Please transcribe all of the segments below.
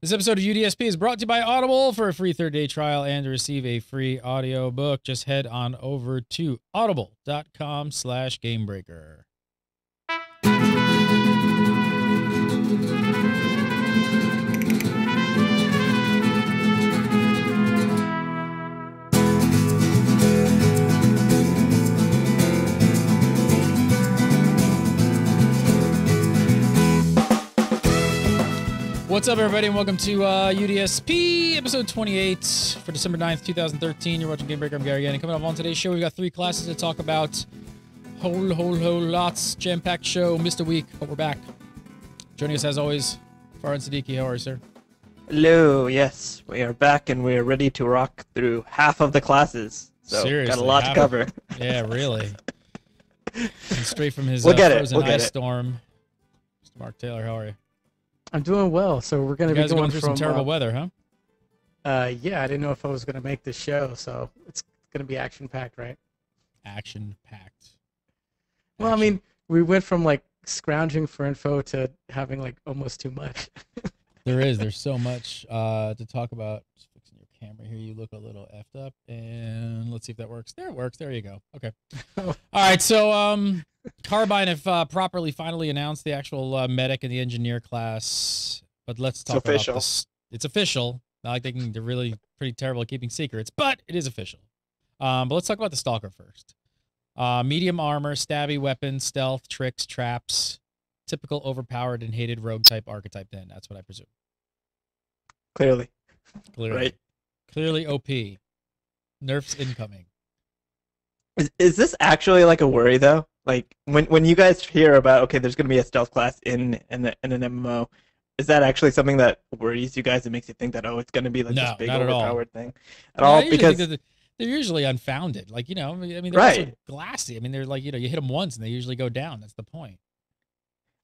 This episode of UDSP is brought to you by Audible. For a free 30-day trial and to receive a free audiobook, just head on over to audible.com/Gamebreaker. What's up, everybody, and welcome to UDSP, episode 28 for December 9th, 2013. You're watching Gamebreaker. I'm Gary, and coming up on today's show, we've got 3 classes to talk about. Whole lots, jam-packed show, missed a week, but we're back. Joining us, as always, Farhan Siddiqui. How are you, sir? Hello, yes, we are back, and we are ready to rock through half of the classes. So, Seriously, got a lot to cover. Yeah, really. And straight from his we'll frozen ice storm. Mr. Mark Taylor, how are you? I'm doing well. So we're going to be going through some terrible weather, huh? Yeah, I didn't know if I was going to make this show, so it's going to be action-packed, right? Action-packed. Well, I mean, we went from like scrounging for info to having like almost too much. There's so much to talk about. Just fixing your camera here. You look a little effed up, and let's see if that works. There it works. There you go. Okay. All right. So, Carbine have properly finally announced the actual medic and the engineer class, but let's talk about this. It's official. Not like they're really pretty terrible at keeping secrets, but it is official. But let's talk about the Stalker first. Medium armor, stabby weapons, stealth, tricks, traps, typical overpowered and hated rogue type archetype. Then that's what I presume. Clearly. Right. Clearly OP. Nerfs incoming. Is this actually like a worry though? Like when you guys hear about, okay, there's going to be a stealth class in an MMO, is that actually something that worries you guys and makes you think that, oh, it's going to be like this big overpowered thing at all? Because they're usually unfounded. Like, you know, I mean, they're also glassy. I mean, they're like, you know, you hit them once and they usually go down. That's the point.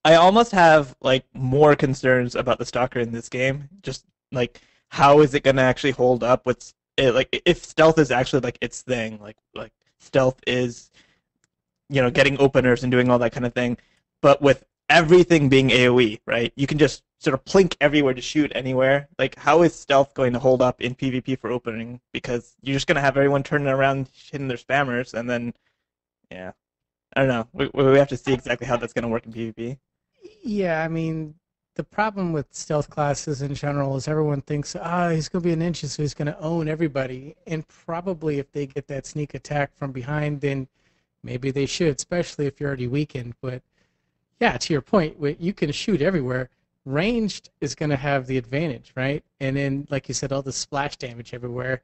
I almost have like more concerns about the Stalker in this game. Just like, how is it going to actually hold up? What's it like if stealth is actually like its thing? Like stealth is, you know, getting openers and doing all that kind of thing, but with everything being AoE, right? You can just sort of plink everywhere to shoot anywhere. Like, how is stealth going to hold up in PvP for opening? Because you're just going to have everyone turning around hitting their spammers, and then, yeah. I don't know. We have to see exactly how that's going to work in PvP. Yeah, I mean, the problem with stealth classes in general is everyone thinks, he's going to be a ninja, so he's going to own everybody. And probably if they get that sneak attack from behind, then maybe they should, especially if you're already weakened. But yeah, to your point, you can shoot everywhere. Ranged is going to have the advantage, right? And then, like you said, all the splash damage everywhere.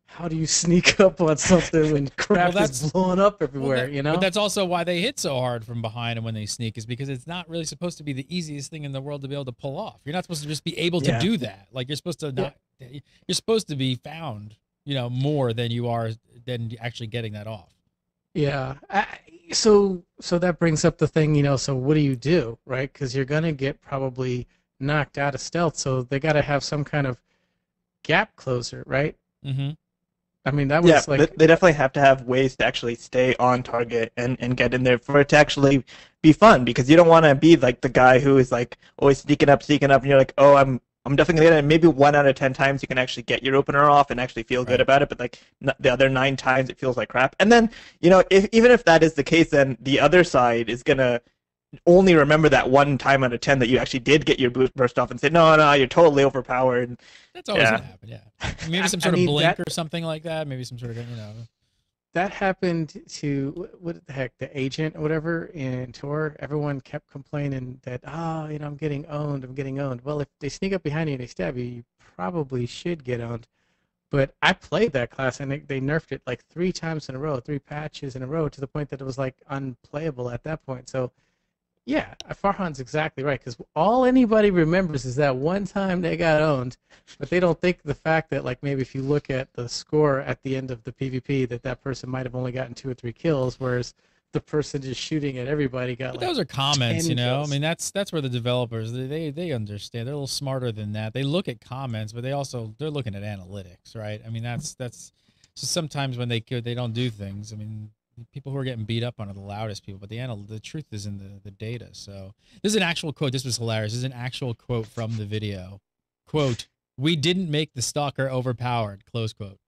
How do you sneak up on something when crap is blowing up everywhere, you know? But that's also why they hit so hard from behind and when they sneak, is because it's not really supposed to be the easiest thing in the world to be able to pull off. You're not supposed to just be able to do that. Like, you're supposed to you're supposed to be found, you know, more than you are than actually getting that off. Yeah. So that brings up the thing, you know, so what do, right? Because you're going to get probably knocked out of stealth, so they got to have some kind of gap closer, right? Mm-hmm. I mean, that was like... They definitely have to have ways to actually stay on target and get in there for it to actually be fun, because you don't want to be like the guy who is like always sneaking up, and you're like, oh, I'm definitely going to get it. Maybe 1 out of 10 times you can actually get your opener off and actually feel good about it, but like the other 9 times it feels like crap. And then, you know, even if that is the case, then the other side is going to only remember that 1 time out of 10 that you actually did get your burst off and say, no, you're totally overpowered. That's always going to happen, yeah. Maybe some sort of blink or something like that. Maybe some sort of, you know. That happened to, what the heck, the agent or whatever in Tor. Everyone kept complaining that, you know, I'm getting owned. Well, if they sneak up behind you and they stab you, you probably should get owned. But I played that class, and they nerfed it like 3 times in a row, 3 patches in a row, to the point that it was like unplayable at that point. So, yeah, Farhan's exactly right, because all anybody remembers is that one time they got owned, but they don't think the fact that, like, maybe if you look at the score at the end of the PvP, that person might have only gotten 2 or 3 kills, whereas the person just shooting at everybody got but like those are comments, you know. kills. I mean, that's where the developers they understand. They're a little smarter than that. They look at comments, but they're looking at analytics, right? I mean, that's so sometimes when they don't do things. I mean, people who are getting beat up on are the loudest people, but the truth is in the data. So this is an actual quote. This was hilarious. This is an actual quote from the video. quote, "We didn't make the Stalker overpowered," close quote.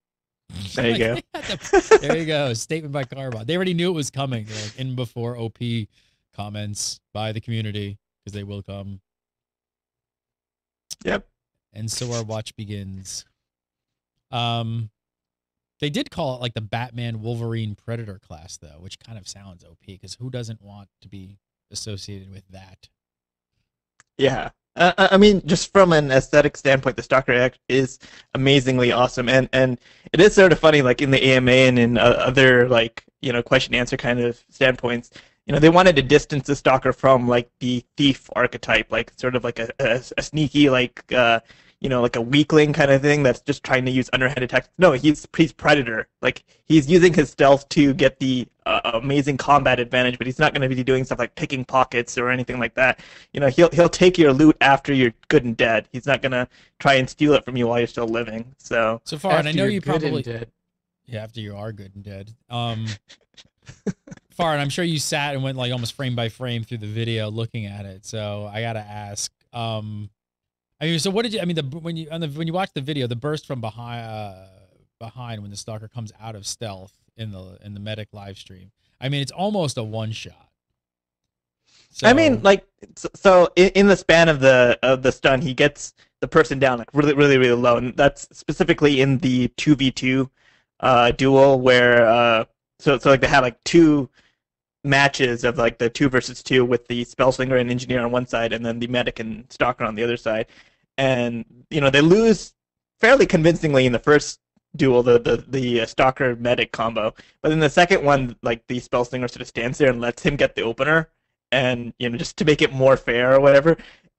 There you go. There you go. Statement by Carbine. They already knew it was coming. They're like in before OP comments by the community, because they will come. Yep. And so our watch begins. They did call it like the Batman Wolverine Predator class, though, which kind of sounds OP, because who doesn't want to be associated with that? Yeah. I mean, just from an aesthetic standpoint, the Stalker Act is amazingly awesome, and it is sort of funny, like in the AMA and in other like question answer kind of standpoints. They wanted to distance the Stalker from like the thief archetype, like sort of like a sneaky like like a weakling kind of thing that's just trying to use underhanded tactics. No, he's Predator. Like he's using his stealth to get the amazing combat advantage, but he's not going to be doing stuff like picking pockets or anything like that. He'll take your loot after you're good and dead. He's not going to try and steal it from you while you're still living. So far, and I know you probably dead. Yeah, after you are good and dead. Far, and I'm sure you sat and went like almost frame by frame through the video looking at it. So I gotta ask. So what did you? I mean, when you watch the video, the burst from behind when the Stalker comes out of stealth in the medic live stream. I mean, it's almost a one shot. So, I mean, like, so in the span of the stun, he gets the person down like really, really, really low, and that's specifically in the 2v2 duel where so like they had like two matches of like the 2 versus 2 with the Spellslinger and Engineer on one side, and then the Medic and Stalker on the other side, and they lose fairly convincingly in the first duel, the Stalker Medic combo, but in the second one, like the Spellslinger sort of stands there and lets him get the opener, and just to make it more fair or whatever,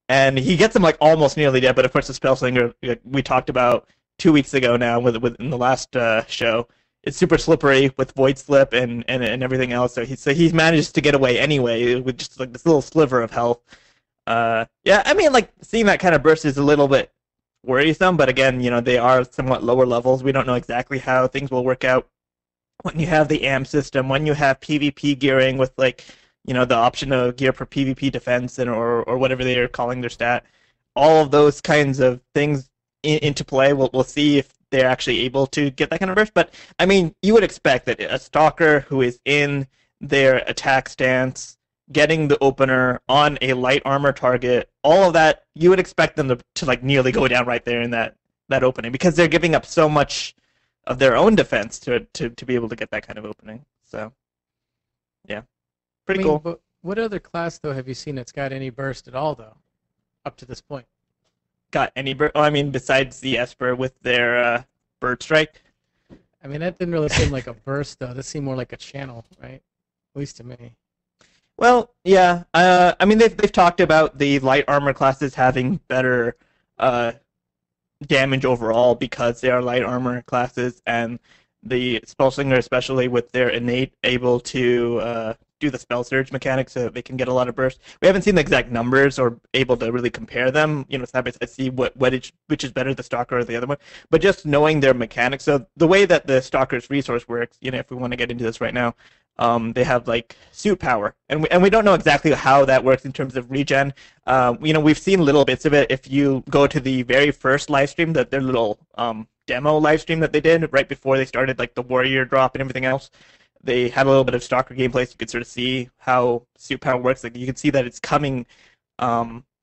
and he gets him like almost nearly dead, but of course the Spellslinger, like we talked about 2 weeks ago now with in the last show. It's super slippery with Void Slip and everything else. So he manages to get away anyway with just like this little sliver of health. Yeah, I mean, like seeing that kind of burst is a little bit worrisome, but again, they are somewhat lower levels. We don't know exactly how things will work out when you have the AM system, when you have PvP gearing with like the option of gear for PvP defense or whatever they are calling their stat. All of those kinds of things into play. We'll see if they're actually able to get that kind of burst. But I mean, you would expect that a Stalker who is in their attack stance, getting the opener on a light armor target, all of that, you would expect them to like nearly go down right there in that opening, because they're giving up so much of their own defense to be able to get that kind of opening. So yeah, pretty cool. But what other class though have you seen that's got any burst at all though, up to this point? Got any bird? Oh, I mean, besides the Esper with their bird strike. I mean, that didn't really seem like a burst though. That seemed more like a channel, right? At least to me. Well, yeah. I mean, they've talked about the light armor classes having better damage overall because they are light armor classes, and the Spellslinger, especially with their innate, able to do the spell surge mechanics so that they can get a lot of burst. We haven't seen the exact numbers or able to really compare them, side by side, see which is better, the Stalker or the other one. But just knowing their mechanics, so the way that the Stalker's resource works, if we want to get into this right now, they have like suit power, and we don't know exactly how that works in terms of regen. We've seen little bits of it. If you go to the very first live stream, their little demo live stream that they did right before they started like the warrior drop and everything else, they had a little bit of Stalker gameplay, so you could sort of see how suit power works. Like you can see that it's coming.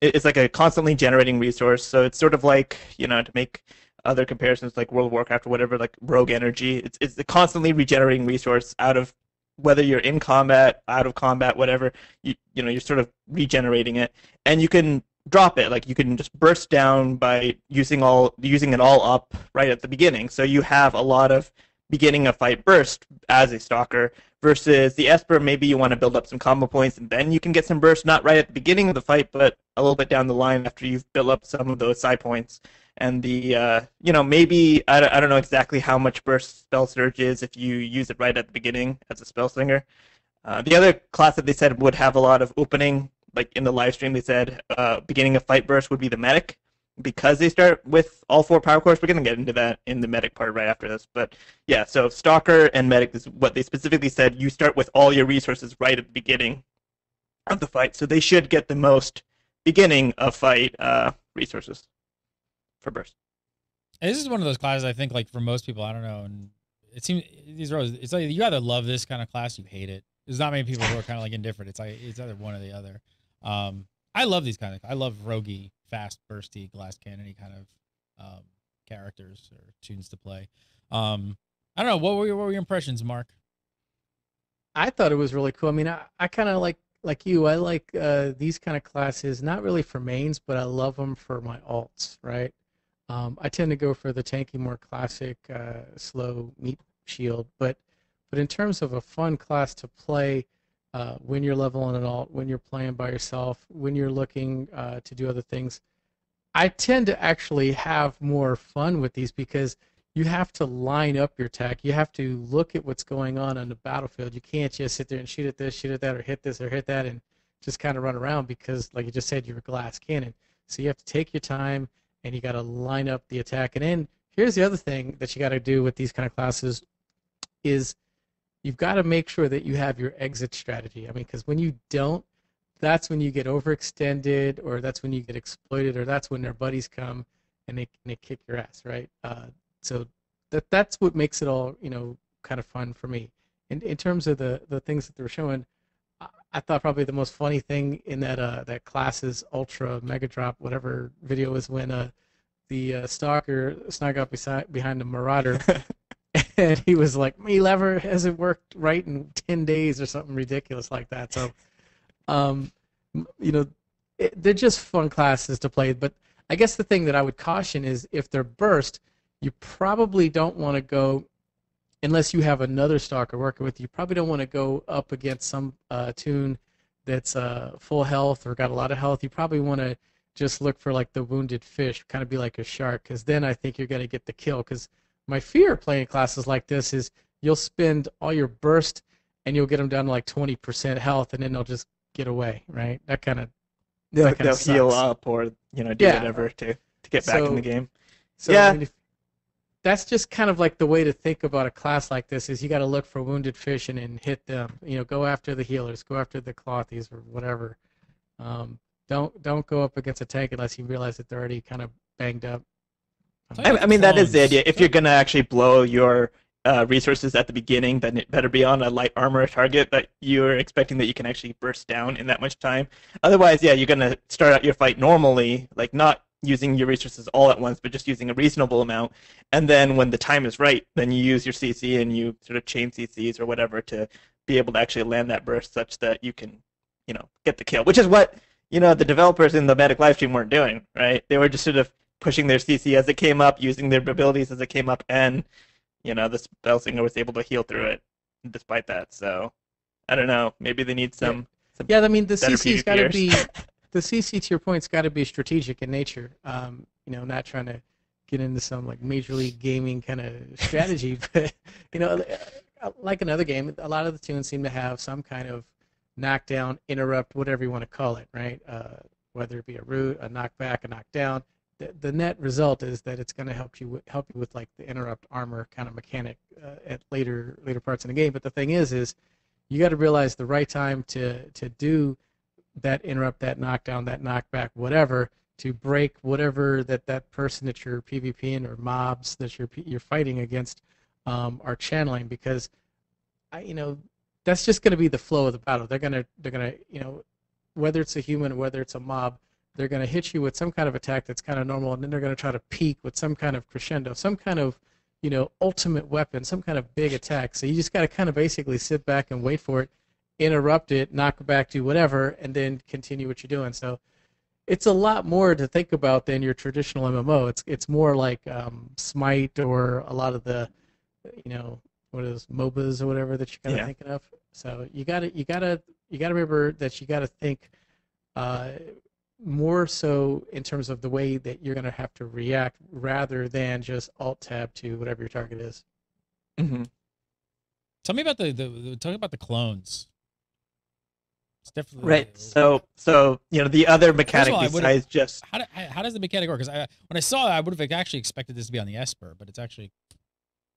It's like a constantly generating resource. So it's sort of like to make other comparisons like World of Warcraft or whatever, like rogue energy. It's the constantly regenerating resource out of whether you're in combat, out of combat, whatever. You're sort of regenerating it, and you can drop it. Like you can just burst down by using it all up right at the beginning. So you have a lot of beginning a fight burst as a Stalker, versus the Esper, maybe you want to build up some combo points and then you can get some burst, not right at the beginning of the fight, but a little bit down the line after you've built up some of those side points. And the, maybe, I don't know exactly how much burst Spell Surge is if you use it right at the beginning as a Spellslinger. The other class that they said would have a lot of opening, like in the live stream, they said beginning of fight burst would be the Medic, because they start with all 4 power cores. We're going to get into that in the Medic part right after this. But yeah, so Stalker and Medic is what they specifically said. You start with all your resources right at the beginning of the fight. So they should get the most beginning of fight resources. for burst. And this is one of those classes I think, like, for most people, I don't know, and it seems these are it's like you either love this kind of class, you hate it. There's not many people who are kind of like indifferent. It's like it's either one or the other. I love these kind of. I love roguey, fast, bursty, glass cannony kind of characters or tunes to play. I don't know. What were your impressions, Mark? I thought it was really cool. I mean, I kind of like you. I like these kind of classes, not really for mains, but I love them for my alts, right? I tend to go for the tanky, more classic, slow meat shield. But in terms of a fun class to play, when you're leveling an alt, when you're playing by yourself, when you're looking to do other things, I tend to actually have more fun with these because you have to line up your attack. You have to look at what's going on the battlefield. You can't just sit there and shoot at this, shoot at that, or hit this or hit that, and just kind of run around because, like you just said, you're a glass cannon. So you have to take your time, and you got to line up the attack. And then here's the other thing that you got to do with these kind of classes is you've got to make sure that you have your exit strategy. I mean, because when you don't, that's when you get overextended, or that's when you get exploited, or that's when their buddies come and they kick your ass, right? So that's what makes it all, kind of fun for me. And in terms of the things that they were showing, I thought probably the most funny thing in that class's ultra mega drop whatever video was when the stalker snuck up behind the marauder, and he was like, "Me lever hasn't worked right in 10 days" or something ridiculous like that. So, they're just fun classes to play. But I guess the thing that I would caution is if they're burst, you probably don't want to go, unless you have another stalker working with you, you probably don't want to go up against some tune that's full health or got a lot of health. You probably want to just look for like the wounded fish, kind of be like a shark, because then I think you're going to get the kill. Because my fear playing classes like this is you'll spend all your burst and you'll get them down to like 20% health, and then they'll just get away, right? That kind of they'll heal up or do whatever to get back in the game. So yeah. I mean, that's just kind of like the way to think about a class like this is you got to look for wounded fish and then hit them. Go after the healers, go after the clothies or whatever. Don't go up against a tank unless you realize that they're already kind of banged up. I mean, that is the idea. If you're going to actually blow your resources at the beginning, then it better be on a light armor target that you're expecting that you can actually burst down in that much time. Otherwise, yeah, you're going to start out your fight normally, like not using your resources all at once, but just using a reasonable amount. And then when the time is right, then you use your CC and you sort of chain CCs or whatever to be able to actually land that burst such that you can, get the kill, which is what, the developers in the Medic livestream weren't doing, right? They were just sort of pushing their CC as it came up, using their abilities as it came up, and, the Spellslinger was able to heal through it despite that. So, I don't know. Maybe they need some yeah, I mean, the CC's got to be... The CC, to your point, has got to be strategic in nature. Not trying to get into some like major league gaming kind of strategy, but like another game, a lot of the tunes seem to have some kind of knockdown, interrupt, whatever you want to call it, right? Whether it be a root, a knockback, a knockdown. The net result is that it's going to help you with like the interrupt armor kind of mechanic at later parts in the game. But the thing is you got to realize the right time to do that interrupt, that knockdown, that knockback, whatever, to break whatever that person that you're PvPing or mobs that you're fighting against are channeling, because that's just going to be the flow of the battle. They're gonna whether it's a human or whether it's a mob, they're gonna hit you with some kind of attack that's kind of normal, and then they're gonna try to peak with some kind of crescendo, some kind of ultimate weapon, some kind of big attack. So you just got to kind of basically sit back and wait for it, interrupt it, knock it back to whatever, and then continue what you're doing. So it's a lot more to think about than your traditional MMO. It's more like Smite or a lot of the what is MOBAs or whatever that you're kind of thinking of. So you gotta remember that you gotta think more so in terms of the way that you're gonna have to react rather than just alt tab to whatever your target is. Mm-hmm. Tell me about the clones. It's definitely right. So the other mechanic besides just how does the mechanic work? Because when I saw it, I would have actually expected this to be on the Esper, but it's actually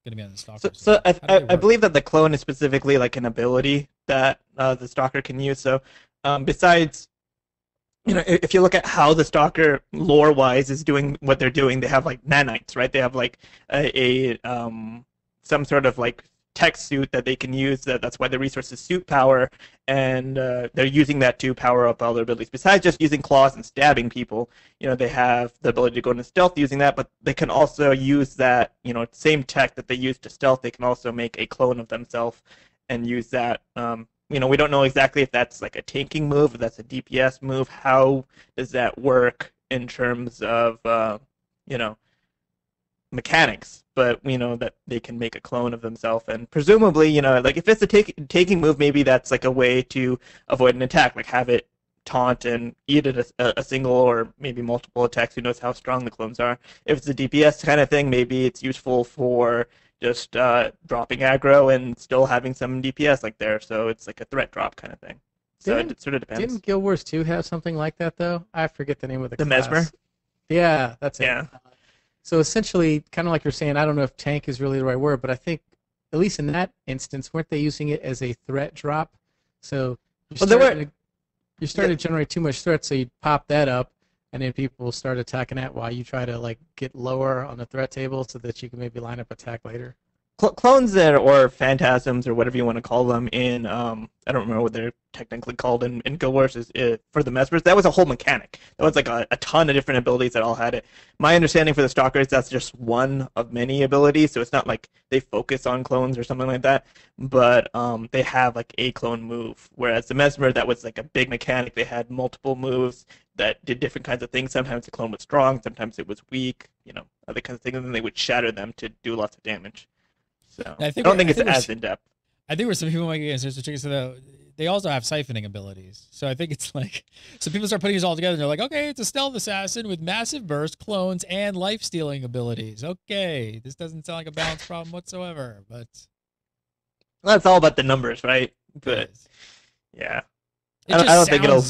going to be on the Stalker. So I believe that the clone is specifically like an ability that the Stalker can use. So besides if you look at how the Stalker lore-wise is doing what they're doing, they have like nanites, right? They have like some sort of like tech suit that they can use. That's why the resource is suit power, and they're using that to power up all their abilities. Besides just using claws and stabbing people, they have the ability to go into stealth using that, but they can also use that, same tech that they use to stealth. They can also make a clone of themselves and use that. We don't know exactly if that's like a tanking move, if that's a DPS move. How does that work in terms of, mechanics? But we know that they can make a clone of themselves, and presumably, like if it's a taking move, maybe that's like a way to avoid an attack, like have it taunt and eat it a single or maybe multiple attacks. Who knows how strong the clones are? If it's a DPS kind of thing, maybe it's useful for just dropping aggro and still having some DPS like there, so it's like a threat drop kind of thing. So it sort of depends. Didn't Guild Wars 2 have something like that though? I forget the name of the class. Mesmer? Yeah, that's it. Yeah. So essentially, kind of like you're saying, I don't know if tank is really the right word, but I think, at least in that instance, weren't they using it as a threat drop? So you started to generate too much threat, so you pop that up, and then people start attacking that while you try to like get lower on the threat table so that you can maybe line up attack later. Clones or phantasms or whatever you want to call them in I don't remember what they're technically called in Guild Wars for the Mespers. That was a whole mechanic. That was like a ton of different abilities that all had it. My understanding for the Stalkers, that's just one of many abilities, so it's not like they focus on clones or something like that, but they have like a clone move, whereas the Mesmer, that was like a big mechanic. They had multiple moves that did different kinds of things. Sometimes the clone was strong, sometimes it was weak, other kinds of things, and then they would shatter them to do lots of damage. So I don't think it's as in depth. I think where some people might get answers so they also have siphoning abilities. So I think it's like, so people start putting these all together and they're like, okay, it's a stealth assassin with massive burst, clones, and life stealing abilities. Okay, this doesn't sound like a balance problem whatsoever, but that's all about the numbers, right? But yeah, I don't think it'll.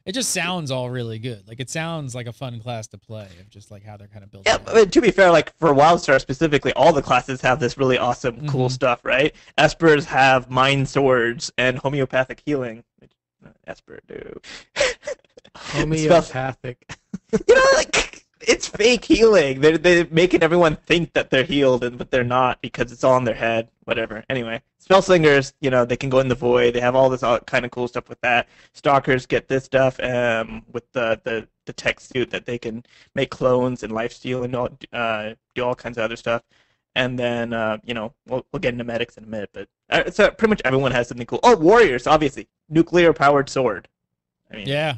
It just sounds all really good. Like, it sounds like a fun class to play, of just like how they're kind of built. Yeah, but to be fair, like for WildStar specifically, all the classes have this really awesome, cool stuff, right? Espers have mind swords and homeopathic healing. Esper do. Homeopathic. Like it's fake healing. They're making everyone think that they're healed, but they're not because it's all in their head. Whatever. Anyway, Spellslingers, they can go in the void. They have all this kind of cool stuff with that. Stalkers get this stuff with the tech suit that they can make clones and lifesteal and do all kinds of other stuff. And then we'll get into medics in a minute, but so pretty much everyone has something cool. Oh, warriors, obviously, nuclear powered sword. I mean, yeah,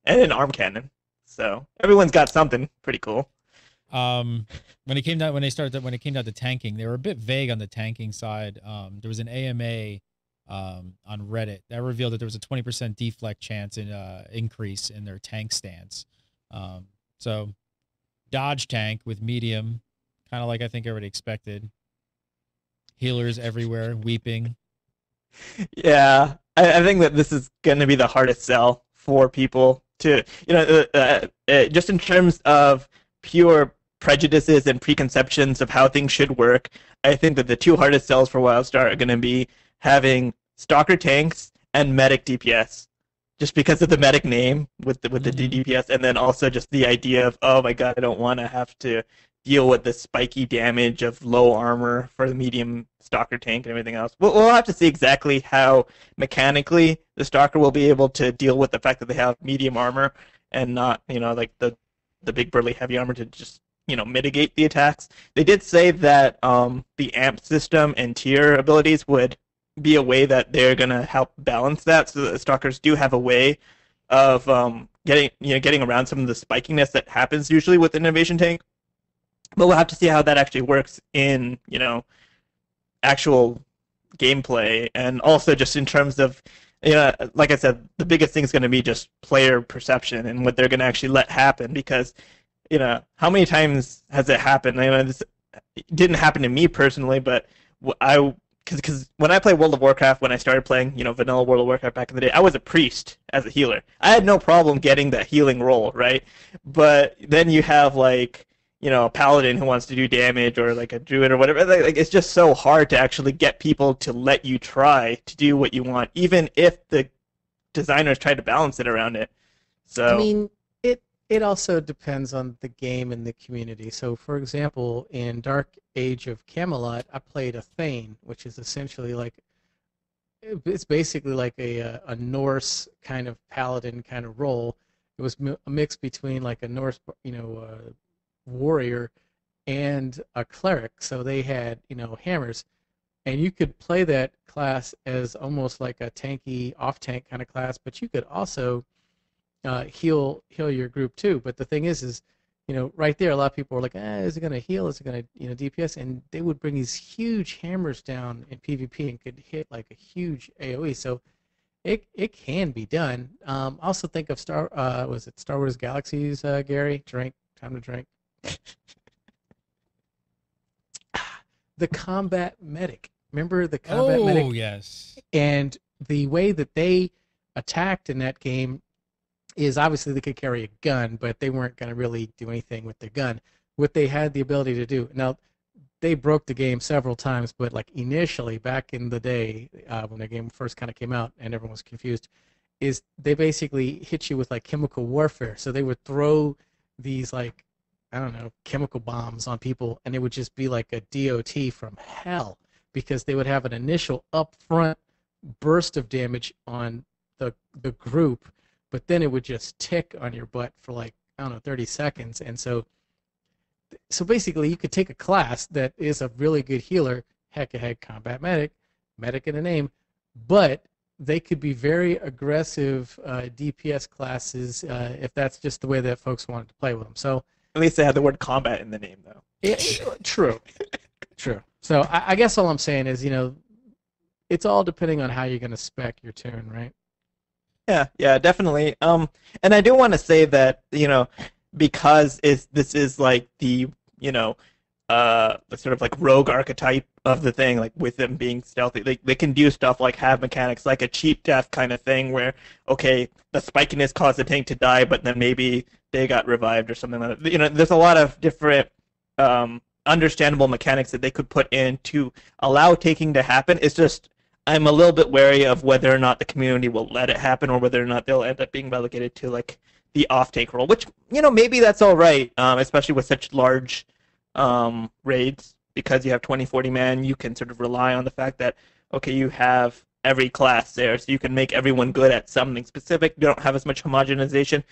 and an arm cannon. So everyone's got something pretty cool. When it came down to tanking, they were a bit vague on the tanking side. There was an AMA on Reddit that revealed that there was a 20% deflect chance in increase in their tank stance. So dodge tank with medium, kind of like I think everybody expected. Healers everywhere, weeping. Yeah, I think that this is going to be the hardest sell for people to, just in terms of pure prejudices and preconceptions of how things should work. I think that the two hardest sells for WildStar are going to be having Stalker tanks and medic DPS, just because of the medic name with the DPS, and then also just the idea of, oh my god, I don't want to have to deal with the spiky damage of low armor for the medium Stalker tank and everything else. We'll have to see exactly how mechanically the Stalker will be able to deal with the fact that they have medium armor and not, like the big burly heavy armor to just, mitigate the attacks. They did say that the amp system and tier abilities would be a way that they're going to help balance that, so that the Stalkers do have a way of getting around some of the spikiness that happens usually with Innovation Tank. But we'll have to see how that actually works in, actual gameplay, and also just in terms of, like I said, the biggest thing is going to be just player perception and what they're going to actually let happen, because, how many times has it happened? This didn't happen to me personally, but because when I play World of Warcraft, when I started playing, vanilla World of Warcraft back in the day, I was a priest as a healer. I had no problem getting that healing role, right? But then you have like, a paladin who wants to do damage, or like a druid or whatever. Like it's just so hard to actually get people to let you try to do what you want, even if the designers tried to balance it around it. So I mean, it also depends on the game and the community. So, for example, in Dark Age of Camelot, I played a Thane, which is essentially like it's basically like a Norse kind of paladin kind of role. It was a mix between like a Norse, warrior and a cleric. So they had, hammers, and you could play that class as almost like a tanky off-tank kind of class, but you could also heal your group too. But the thing is right there, a lot of people are like, is it going to heal? Is it going to DPS? And they would bring these huge hammers down in PvP and could hit like a huge AOE. So it can be done. Also think of Star Wars Galaxies, Gary? Time to drink. The combat medic. Remember the combat medic? Oh, yes. And the way that they attacked in that game is obviously they could carry a gun, but they weren't going to really do anything with their gun. What they had the ability to do, now they broke the game several times, but like initially back in the day when the game first kind of came out and everyone was confused, is they basically hit you with like chemical warfare. So they would throw these like, I don't know, chemical bombs on people, and it would just be like a DOT from hell because they would have an initial upfront burst of damage on the group, but then it would just tick on your butt for like, I don't know, 30 seconds. And so basically you could take a class that is a really good healer, heck ahead combat medic in a name, but they could be very aggressive DPS classes if that's just the way that folks wanted to play with them. So at least they had the word combat in the name, though. True. So I guess all I'm saying is, it's all depending on how you're going to spec your tune, right? Yeah, definitely. And I do want to say that, because this is like the sort of like rogue archetype of the thing, like with them being stealthy, they can do stuff like have mechanics like a cheat death kind of thing where, okay, the spikiness caused the tank to die, but then maybe they got revived or something like that. There's a lot of different understandable mechanics that they could put in to allow taking to happen. It's just I'm a little bit wary of whether or not the community will let it happen or whether or not they'll end up being relegated to like the off-tank role, which, maybe that's all right, especially with such large raids, because you have 20-40 man, you can sort of rely on the fact that, okay, you have every class there, so you can make everyone good at something specific. You don't have as much homogenization.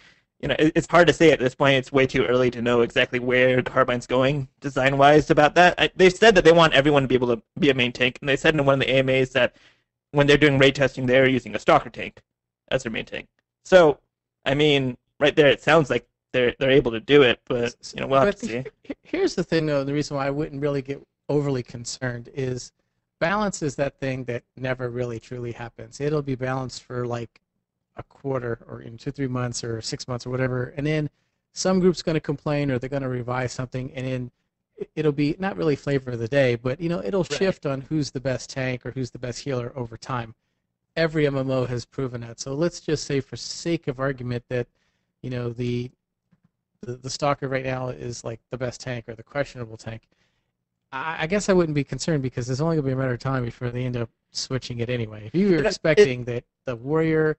It's hard to say at this point. It's way too early to know exactly where Carbine's going design-wise about that. They've said that they want everyone to be able to be a main tank, and they said in one of the AMAs that when they're doing raid testing, they're using a Stalker tank as their main tank. So, I mean, right there, it sounds like they're able to do it, but we'll have to see. Here's the thing, though. The reason why I wouldn't really get overly concerned is balance is that thing that never really truly happens. It'll be balanced for like a quarter or in 2-3 months or 6 months or whatever, and then some group's going to complain or they're going to revise something, and then it'll be not really flavor of the day, but it'll shift on who's the best tank or who's the best healer over time. Every MMO has proven that. So let's just say, for sake of argument, that the Stalker right now is like the best tank or the questionable tank. I guess I wouldn't be concerned because there's only going to be a matter of time before they end up switching it anyway. If you were expecting that the warrior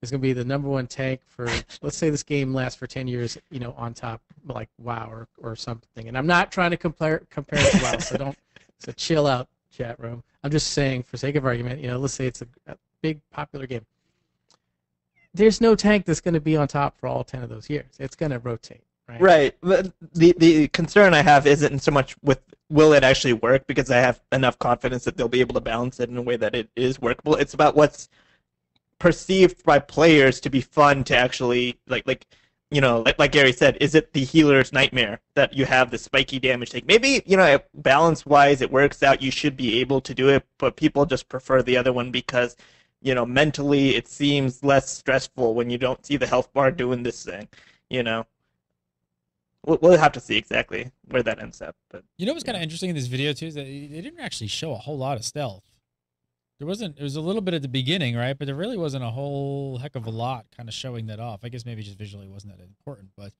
is going to be the number one tank for, let's say this game lasts for 10 years, on top like WoW or something. And I'm not trying to compare it to WoW, so chill out, chat room. I'm just saying, for sake of argument, let's say it's a big popular game. There's no tank that's going to be on top for all 10 of those years. It's going to rotate, right? Right. But the concern I have isn't so much with will it actually work, because I have enough confidence that they'll be able to balance it in a way that it is workable. It's about what's perceived by players to be fun to actually like Gary said, is it the healer's nightmare that you have the spiky damage take? Maybe, balance wise it works out, you should be able to do it, but people just prefer the other one because mentally it seems less stressful when you don't see the health bar doing this thing. We'll have to see exactly where that ends up. But what's kind of interesting in this video too is that they didn't actually show a whole lot of stealth. It was a little bit at the beginning, right? But there really wasn't a whole heck of a lot kind of showing that off. I guess maybe just visually wasn't that important, but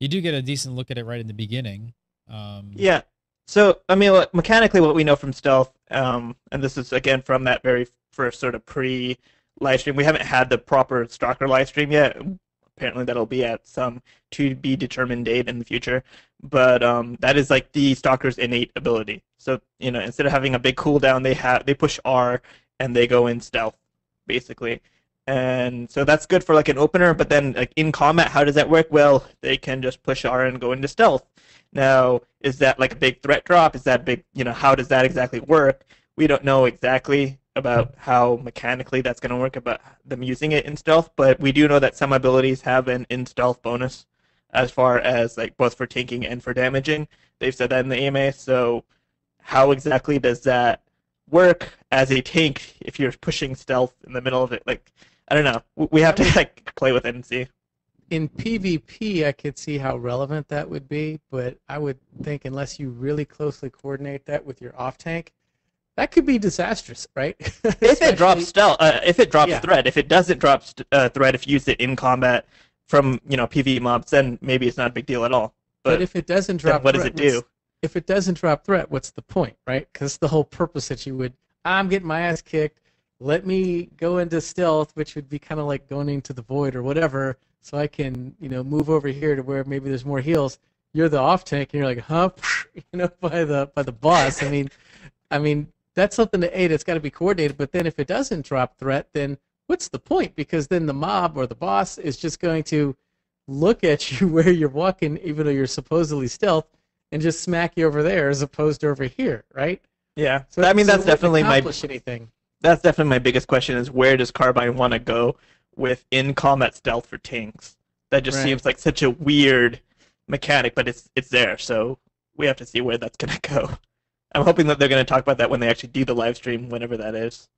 you do get a decent look at it right in the beginning. Yeah. So, I mean, mechanically what we know from stealth, and this is again from that very first sort of live stream. We haven't had the proper Stalker live stream yet. Apparently, that'll be at some to be determined date in the future. But that is like the Stalker's innate ability. So instead of having a big cooldown, they push R and they go in stealth, basically. And so that's good for like an opener. But then like in combat, how does that work? Well, they can just push R and go into stealth. Now, is that like a big threat drop? Is that big? How does that exactly work? We don't know exactly about how mechanically that's going to work about them using it in stealth, but we do know that some abilities have an in stealth bonus as far as like both for tanking and for damaging. They've said that in the AMA, so how exactly does that work as a tank if you're pushing stealth in the middle of it? Like, I don't know. We have to like play with it and see. In PvP, I could see how relevant that would be, but I would think unless you really closely coordinate that with your off tank, that could be disastrous, right? If it drops stealth, if it drops Yeah. threat, if it doesn't drop threat, if you use it in combat from PvE mobs, then maybe it's not a big deal at all. But if it doesn't drop what threat, does it do? if it doesn't drop threat, what's the point, right? Because the whole purpose that you would, I'm getting my ass kicked, let me go into stealth, which would be kind of like going into the void or whatever, so I can, move over here to where maybe there's more heals. You're the off tank, and you're like, huh, by the boss. I mean, that's something that it's got to be coordinated. But then if it doesn't drop threat, then what's the point? Because then the mob or the boss is just going to look at you where you're walking, even though you're supposedly stealth, and just smack you over there as opposed to over here, right? Yeah. So I mean, that's definitely anything. That's definitely my biggest question: is where does Carbine want to go with in combat stealth for tanks? That just seems like such a weird mechanic, but it's there, so we have to see where that's gonna go. I'm hoping that they're gonna talk about that when they actually do the live stream, whenever that is.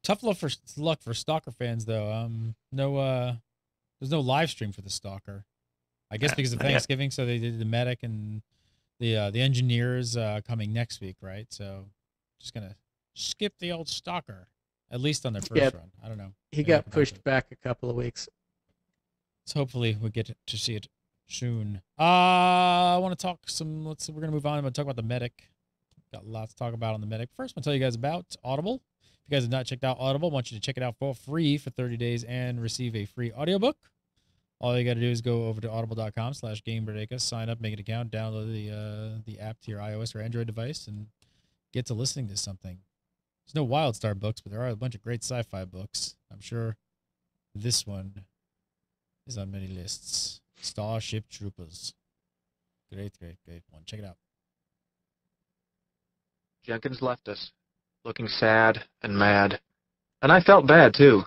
Tough luck for Stalker fans, though. There's no live stream for the Stalker. I guess because of Thanksgiving, so they did the medic and the engineers coming next week, right? So just gonna skip the old Stalker, at least on their first run. I don't know. He got pushed back a couple of weeks. So hopefully we get to see it soon. I want to talk some. We're gonna move on. I'm gonna talk about the medic. Got lots to talk about on the medic. First, I'm gonna tell you guys about Audible. If you guys have not checked out Audible, I want you to check it out for free for 30 days and receive a free audiobook. All you got to do is go over to audible.com/Gamebreaker, sign up, make an account, download the app to your iOS or Android device, and get to listening to something. There's no WildStar books, but there are a bunch of great sci-fi books. I'm sure this one is on many lists. Starship Troopers. Great one. Check it out. Jenkins left us, looking sad and mad. And I felt bad, too.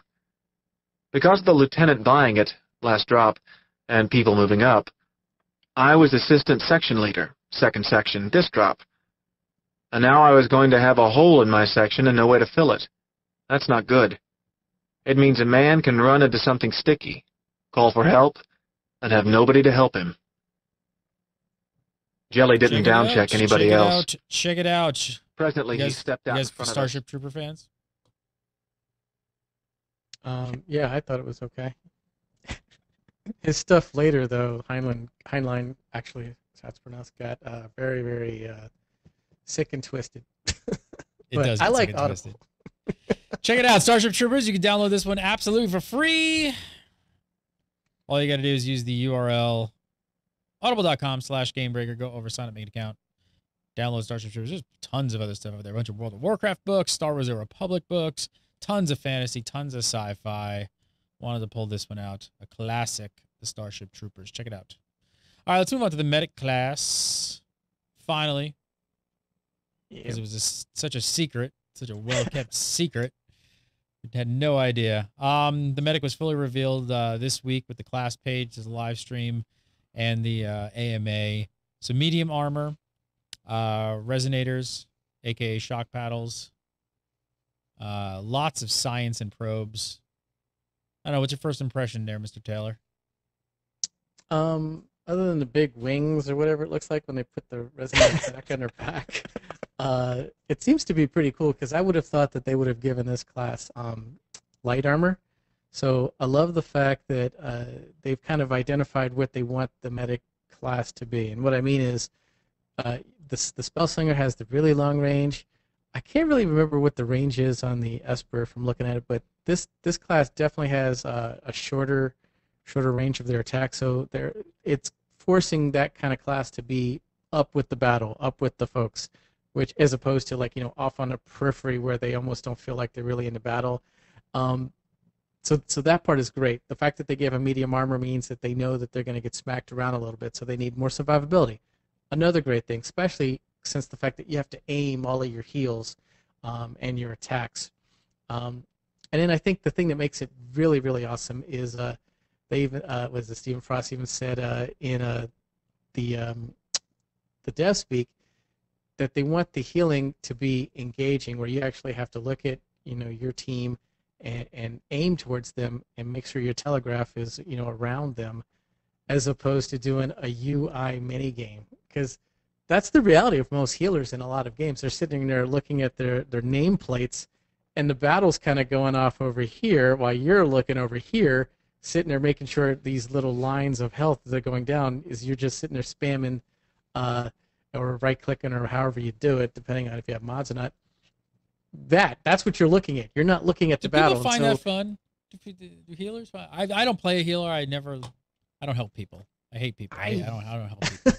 Because of the lieutenant buying it, last drop, and people moving up, I was assistant section leader, second section, this drop. And now I was going to have a hole in my section and no way to fill it. That's not good. It means a man can run into something sticky, call for help, and have nobody to help him. Jelly didn't downcheck anybody else. Check it out. Presently, he stepped out in front of us. Starship Trooper fans? Yeah, I thought it was okay. His stuff later, though, Heinlein actually, that's pronounced, got very, very sick and twisted. It does. I like Audible. Check it out, Starship Troopers. You can download this one absolutely for free. All you got to do is use the URL audible.com/Gamebreaker. Go over, sign up, make an account. Download Starship Troopers. There's tons of other stuff over there. A bunch of World of Warcraft books, Star Wars: The Republic books, tons of fantasy, tons of sci-fi. Wanted to pull this one out. A classic, the Starship Troopers. Check it out. All right, let's move on to the medic class. Finally. Because it was such a secret, such a well-kept secret. We had no idea. The medic was fully revealed this week with the class page, the live stream, and the AMA. So medium armor, resonators, aka shock paddles, lots of science and probes. I don't know, what's your first impression there, Mr. Taylor? Other than the big wings or whatever it looks like when they put the resonator back on their back, it seems to be pretty cool because I would have thought that they would have given this class light armor. So I love the fact that they've kind of identified what they want the medic class to be. And what I mean is the Spellslinger has the really long range. I can't really remember what the range is on the Esper from looking at it, but this class definitely has a shorter range of their attack, so it's forcing that kind of class to be up with the battle, up with the folks, which as opposed to off on the periphery where they almost don't feel like they're really in the battle. So that part is great. The fact that they gave a medium armor means that they know that they're going to get smacked around a little bit, so they need more survivability. Another great thing, especially since the fact that you have to aim all of your heals and your attacks. And then I think the thing that makes it really, really awesome is they even, was it Stephen Frost even said in the dev speak that they want the healing to be engaging, where you actually have to look at your team and aim towards them and make sure your telegraph is around them, as opposed to doing a UI mini game, because that's the reality of most healers in a lot of games. They're sitting there looking at their nameplates, and the battle's kind of going off over here while you're looking over here, sitting there making sure these little lines of health that are going down is you're just sitting there spamming or right-clicking or however you do it, depending on if you have mods or not. That's what you're looking at. You're not looking at the battle. Do people find that fun? Do healers? I don't play a healer. I don't help people. I hate people. I don't help people.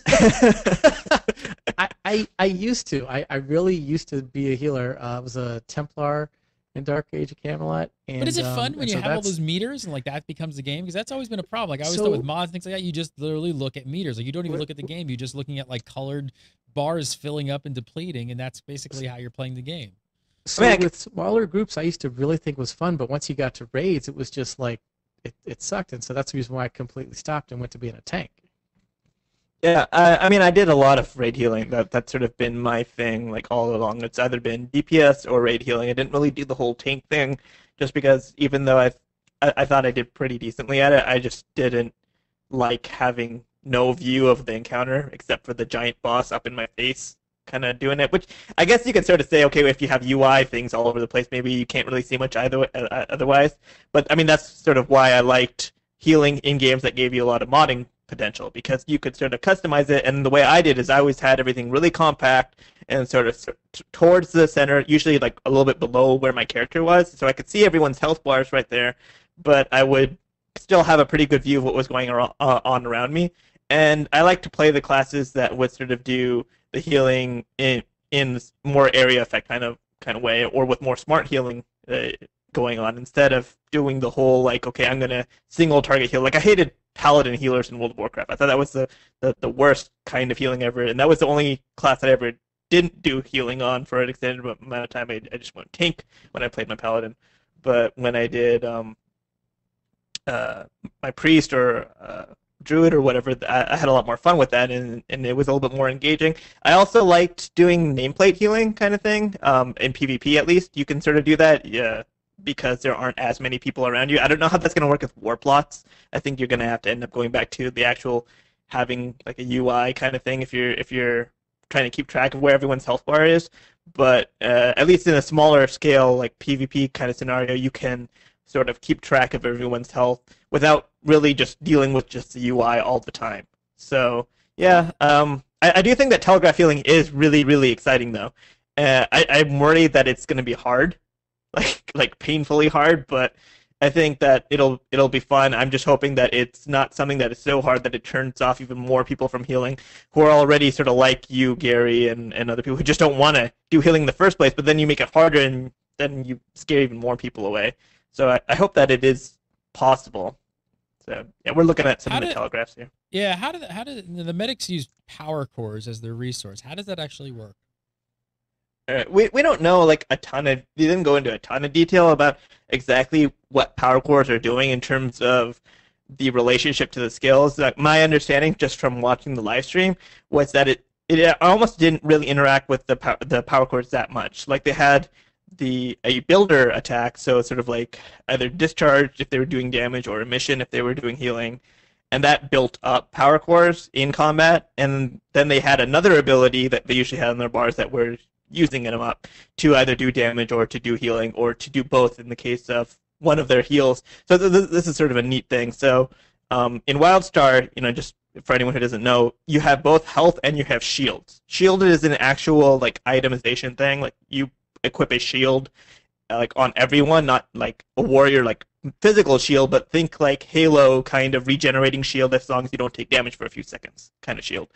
I used to. I really used to be a healer. I was a Templar in Dark Age of Camelot. And, but is it fun when you have all those meters and that becomes the game? Because that's always been a problem. Like I always thought with mods and things like that, you just literally look at meters. Like you don't even look at the game. You're just looking at colored bars filling up and depleting, and that's basically how you're playing the game. So with smaller groups, I used to really think was fun, but once you got to raids, it was just like it sucked, and so that's the reason why I completely stopped and went to being a tank. Yeah, I mean, I did a lot of raid healing. That's sort of been my thing, all along. It's either been DPS or raid healing. I didn't really do the whole tank thing, just because even though I thought I did pretty decently at it, I just didn't like having no view of the encounter except for the giant boss up in my face, kind of doing it. Which I guess you could sort of say, okay, if you have UI things all over the place, maybe you can't really see much otherwise. But I mean, that's sort of why I liked healing in games that gave you a lot of modding potential, because you could sort of customize it. And the way I did is I always had everything really compact and sort of towards the center, usually a little bit below where my character was, so I could see everyone's health bars right there, but I would still have a pretty good view of what was going on around me. And I like to play the classes that would sort of do the healing in more area effect kind of way, or with more smart healing going on, instead of doing the whole okay, I'm gonna single target heal. I hated paladin healers in World of Warcraft. I thought that was the worst kind of healing ever, and that was the only class that I ever didn't do healing on for an extended amount of time. I just went tank when I played my paladin. But when I did my priest or druid or whatever, I had a lot more fun with that, and it was a little bit more engaging. I also liked doing nameplate healing kind of thing. In PvP, at least, you can sort of do that, yeah, because there aren't as many people around you. I don't know how that's going to work with warp lots. I think you're going to have to end up going back to the actual having a UI kind of thing if you're trying to keep track of where everyone's health bar is. But at least in a smaller scale, PvP kind of scenario, you can sort of keep track of everyone's health without really just dealing with just the UI all the time. So yeah, I do think that telegraph healing is really, really exciting though. I'm worried that it's going to be hard, like painfully hard, but I think that it'll be fun. I'm just hoping that it's not something that is so hard that it turns off even more people from healing, who are already sort of like you, Gary, and other people who just don't want to do healing in the first place, but then you make it harder and then you scare even more people away. So I hope that it is possible. So yeah, we're looking at some of the telegraphs here. Yeah, how do the medics use power cores as their resource? How does that actually work? We don't know a ton of. They didn't go into a ton of detail about exactly what power cores are doing in terms of the relationship to the skills. My understanding, just from watching the live stream, was that it almost didn't really interact with the power cores that much. They had a builder attack, so sort of either discharge if they were doing damage or emission if they were doing healing, and that built up power cores in combat. And then they had another ability that they usually had on their bars that were using them up to either do damage or to do healing or to do both in the case of one of their heals. So this is sort of a neat thing. So in WildStar, just for anyone who doesn't know, you have both health and you have shields. Shield is an actual itemization thing. You equip a shield like on everyone, not like a warrior like physical shield, but think like Halo kind of regenerating shield as long as you don't take damage for a few seconds kind of shield.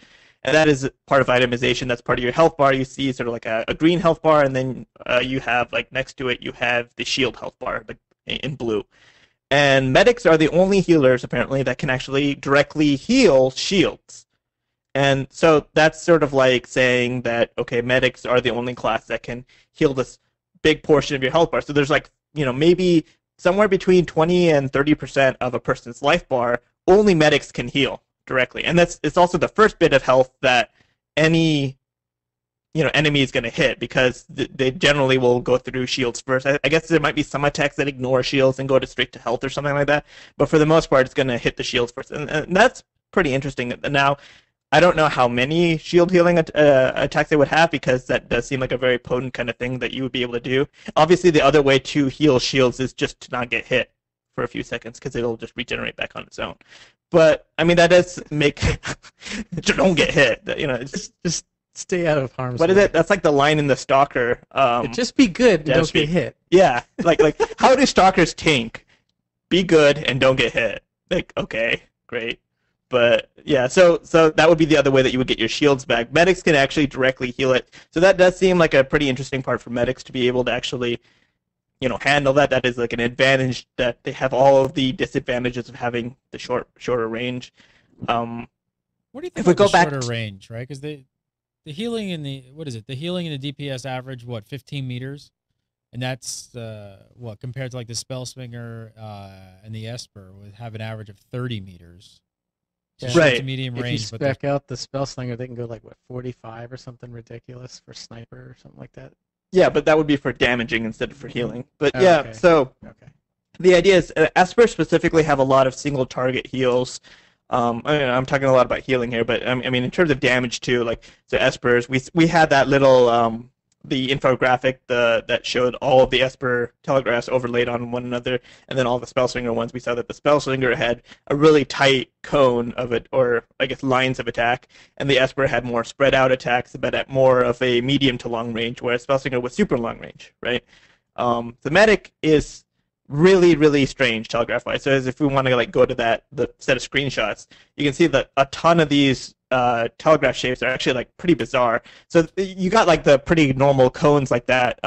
And that is part of itemization. That's part of your health bar. You see sort of like a green health bar, and then you have like next to it you have the shield health bar like in blue. And medics are the only healers apparently that can actually directly heal shields. And so that's sort of like saying that, okay, medics are the only class that can heal this big portion of your health bar. So there's like, maybe somewhere between 20 and 30% of a person's life bar, only medics can heal directly. And it's also the first bit of health that any enemy is going to hit, because they generally will go through shields first. I guess there might be some attacks that ignore shields and go straight to health or something like that, but for the most part it's going to hit the shields first, and that's pretty interesting. Now I don't know how many shield healing attacks they would have, because that does seem like a very potent kind of thing that you would be able to do. Obviously the other way to heal shields is just to not get hit for a few seconds, because it'll just regenerate back on its own. But I mean, that does make don't get hit. It's just stay out of harm's way. What is it? That's like the line in the Stalker. Just be good and don't get hit. Yeah, like how do Stalkers tank? Be good and don't get hit. Like, okay, great. But yeah, so that would be the other way that you would get your shields back. Medics can actually directly heal it. So that does seem like a pretty interesting part for medics to be able to actually, handle that. That is like an advantage, that they have all of the disadvantages of having the shorter range. What do you think if we go the back shorter range, right? Because the healing in the the healing in the DPS average 15 meters, and that's compared to like the Spellslinger and the Esper would have an average of 30 meters. Yeah. Right. To medium If range, you spec out the Spellslinger, they can go like 45 or something ridiculous for sniper or something like that. Yeah, but that would be for damaging instead of for healing. But Okay. yeah, so Okay. the idea is Esper specifically have a lot of single target heals. I'm talking a lot about healing here, but I mean in terms of damage too. Like, so Espers, we had that little the infographic that showed all of the Esper telegraphs overlaid on one another, and then all the Spellslinger ones. We saw that the Spellslinger had a really tight cone of it, or I guess lines of attack, and the Esper had more spread out attacks, but at more of a medium to long range, whereas Spellslinger was super long range, right? The medic is really, really strange telegraph-wise. So as if we want to go to the set of screenshots, you can see that a ton of these telegraph shapes are actually like pretty bizarre. So you got like the pretty normal cones like that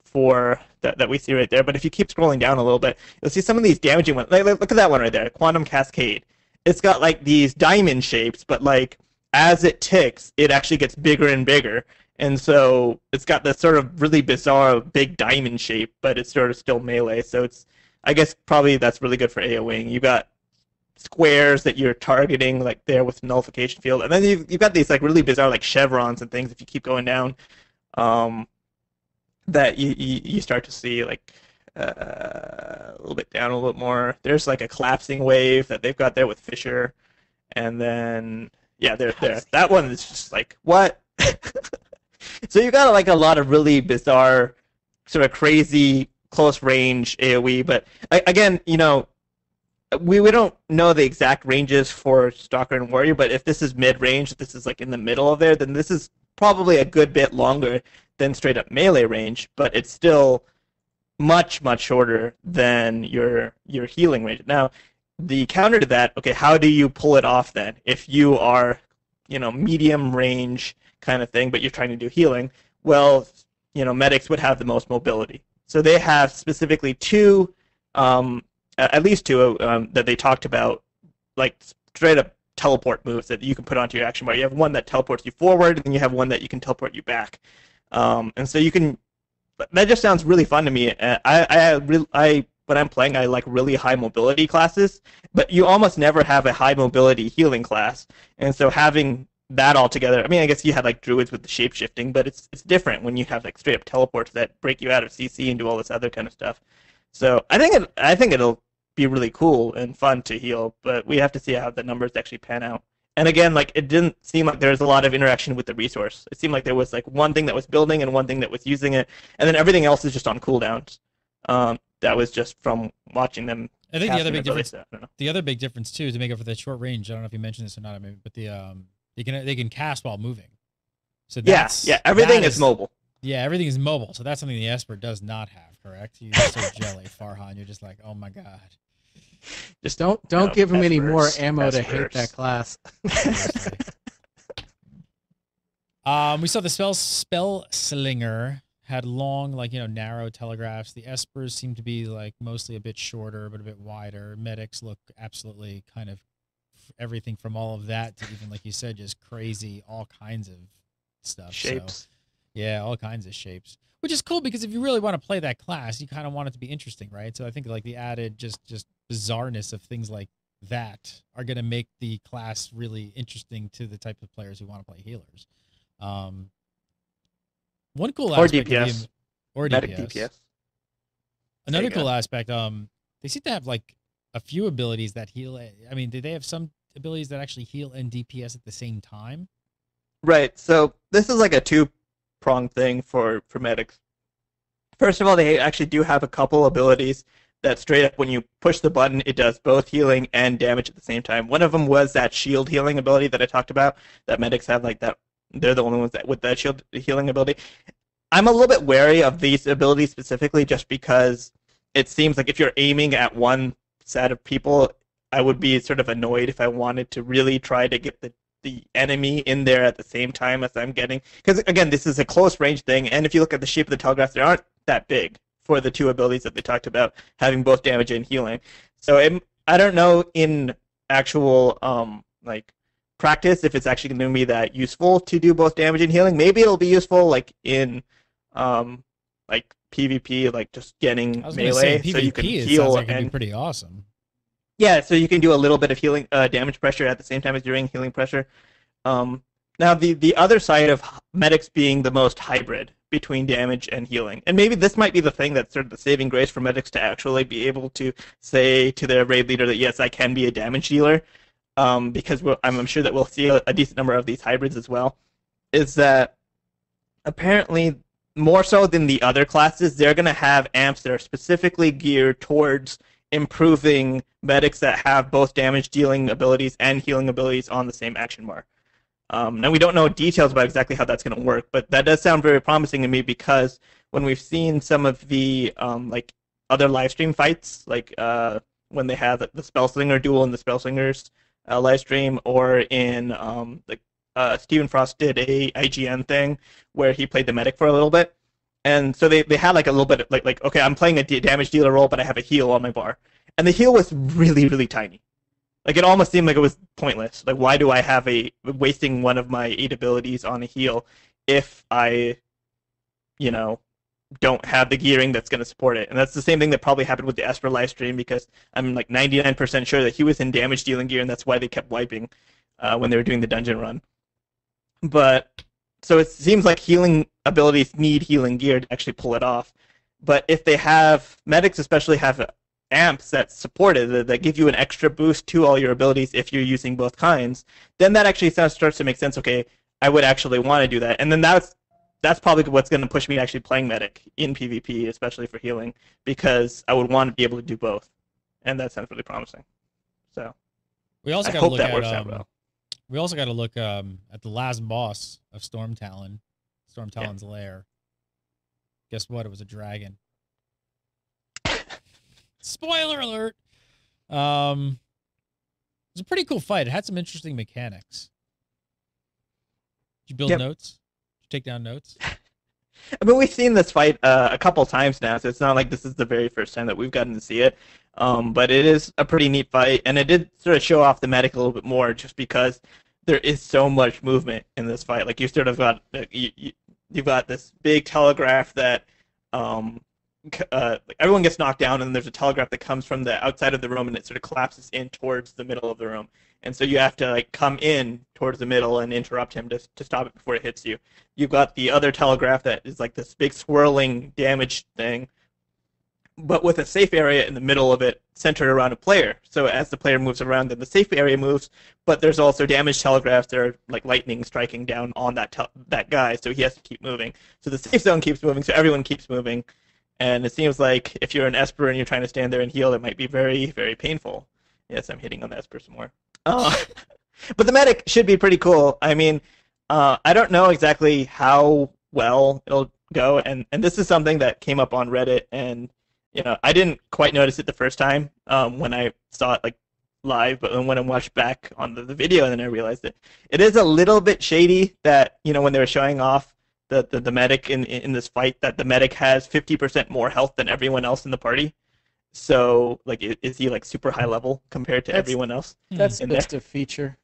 for that we see right there. But if you keep scrolling down a little bit, you'll see some of these damaging ones. Like, look at that one right there, Quantum Cascade. It's got like these diamond shapes, but like as it ticks, it actually gets bigger and bigger. And so it's got this sort of really bizarre big diamond shape, but it's sort of still melee. So I guess probably that's really good for AoEing. You got squares that you're targeting like there with nullification field, and then you've got these like really bizarre like chevrons and things if you keep going down, that you start to see like a little bit down a little bit more. There's like a collapsing wave that they've got there with Fisher, and then yeah, there. That one is just like what. So you got like a lot of really bizarre, sort of crazy close range AoE, but again, we don't know the exact ranges for Stalker and Warrior, but if this is mid-range, if this is like in the middle of there, then this is probably a good bit longer than straight up melee range, but it's still much, much shorter than your healing range. Now, the counter to that, okay, how do you pull it off then? If you are, medium range kind of thing, but you're trying to do healing, well, medics would have the most mobility. So they have specifically two, at least two, that they talked about, like straight up teleport moves that you can put onto your action bar. You have one that teleports you forward, and then you have one that you can teleport you back. And so you can. That just sounds really fun to me. When I'm playing, I like really high mobility classes, but you almost never have a high mobility healing class, and so having that all together. I mean, I guess you had like druids with the shape shifting, but it's different when you have like straight up teleports that break you out of CC and do all this other kind of stuff. So I think it'll be really cool and fun to heal, but we have to see how the numbers actually pan out. And again, like it didn't seem like there was a lot of interaction with the resource. It seemed like there was like one thing that was building and one thing that was using it, and then everything else is just on cooldowns. That was just from watching them. I think the other big difference. I don't know. The other big difference too, to make up for the short range. I don't know if you mentioned this or not, but they can cast while moving. So that's, everything is mobile. Yeah, everything is mobile, so that's something the Esper does not have, correct? You're so jelly, Farhan. You're just like, oh my god. Just don't give him any more Espers, ammo to hate Espers. that class. Seriously. We saw the Spellslinger had long, like, narrow telegraphs. The Espers seem to be like mostly a bit shorter, but a bit wider. Medics look absolutely kind of everything from all of that to even, like you said, just crazy, all kinds of stuff. Shapes. So, yeah, all kinds of shapes, which is cool because if you really want to play that class, you kind of want it to be interesting, right? So I think like the added just bizarreness of things like that are going to make the class really interesting to the type of players who want to play healers. One cool Or aspect DPS. or Medic DPS. DPS. Another There you cool go. aspect, they seem to have like a few abilities that heal. I mean, do they have some abilities that actually heal and DPS at the same time? Right. So this is like a two-pronged thing for medics. First of all, they actually do have a couple abilities that straight up when you push the button, it does both healing and damage at the same time. One of them was that shield healing ability that I talked about, that medics have like that. They're the only ones that with that shield healing ability. I'm a little bit wary of these abilities specifically just because it seems like if you're aiming at one set of people, I would be sort of annoyed if I wanted to really try to get the enemy in there at the same time as I'm getting. Because, again, this is a close range thing, and if you look at the shape of the telegraphs, they aren't that big for the two abilities that they talked about, having both damage and healing. So I don't know in actual like practice if it's actually going to be that useful to do both damage and healing. Maybe it'll be useful like in like PvP, like just getting I was going to melee, say, so you can PvP, it heal sounds like it'd be and pretty awesome. yeah, so you can do a little bit of healing, damage pressure at the same time as doing healing pressure. Now the other side of medics being the most hybrid between damage and healing, and maybe this might be the thing that's sort of the saving grace for medics to actually be able to say to their raid leader that yes, I can be a damage dealer, because I'm sure that we'll see a decent number of these hybrids as well. Is that apparently more so than the other classes, they're going to have amps that are specifically geared towards improving medics that have both damage dealing abilities and healing abilities on the same action bar. Now we don't know details about exactly how that's going to work, but that does sound very promising to me because when we've seen some of the like other live stream fights, like when they have the Spellslinger duel in the Spellslingers live stream, or in Stephen Frost did a IGN thing where he played the medic for a little bit, and so they had like a little bit of, like okay, I'm playing a damage dealer role, but I have a heal on my bar, and the heal was really tiny. Like it almost seemed like it was pointless. Like why do I have wasting one of my 8 abilities on a heal if I, don't have the gearing that's going to support it? And that's the same thing that probably happened with the Esper live stream because I'm like 99% sure that he was in damage dealing gear and that's why they kept wiping when they were doing the dungeon run. But so it seems like healing abilities need healing gear to actually pull it off. But if they have medics, especially have amps that support it, that give you an extra boost to all your abilities if you're using both kinds, then that actually starts to make sense. Okay, I would actually want to do that, and then that's probably what's going to push me to actually playing medic in PvP, especially for healing, because I would want to be able to do both, and that sounds really promising. So We also I got to hope look that at works out well. we also got to look at the last boss of Storm Talon's lair. Guess what? It was a dragon. Spoiler alert. It was a pretty cool fight. It had some interesting mechanics. Did you build notes? Did you take down notes? I mean, we've seen this fight a couple times now, so it's not like this is the very first time that we've gotten to see it. But it is a pretty neat fight, and it did sort of show off the medic a little bit more, just because there is so much movement in this fight. Like you sort of got you've got this big telegraph that like everyone gets knocked down, and then there's a telegraph that comes from the outside of the room, and it sort of collapses in towards the middle of the room. And so you have to like come in towards the middle and interrupt him to stop it before it hits you. You've got the other telegraph that is like this big swirling damage thing, but with a safe area in the middle of it centered around a player. So as the player moves around, then the safe area moves, but there's also damage telegraphs that are like lightning striking down on that guy, so he has to keep moving. So the safe zone keeps moving, so everyone keeps moving. And it seems like if you're an Esper and you're trying to stand there and heal, it might be very, very painful. Yes, I'm hitting on the Esper some more. But the medic should be pretty cool. I mean, I don't know exactly how well it'll go, and this is something that came up on Reddit, and I didn't quite notice it the first time when I saw it like live, but when I watched back on the video, and then I realized it is a little bit shady that when they were showing off the medic in this fight, that the medic has 50% more health than everyone else in the party. So like, is he like super high level compared to everyone else? That's just a feature.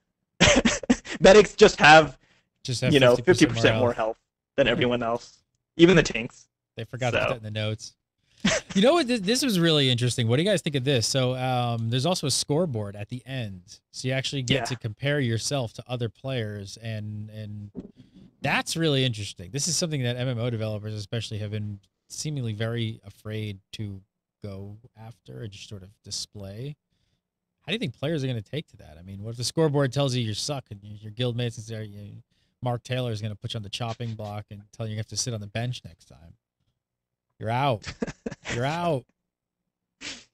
Medics just have 50% more health than everyone else, even the tanks. They forgot to put that in the notes. You know what? This was really interesting. What do you guys think of this? So there's also a scoreboard at the end, so you actually get to compare yourself to other players, and that's really interesting. This is something that MMO developers especially have been seemingly very afraid to go after and just sort of display. How do you think players are going to take to that? I mean, what if the scoreboard tells you you suck and your guildmates is there? Mark Taylor is going to put you on the chopping block and tell you have to sit on the bench next time. You're out. You're out.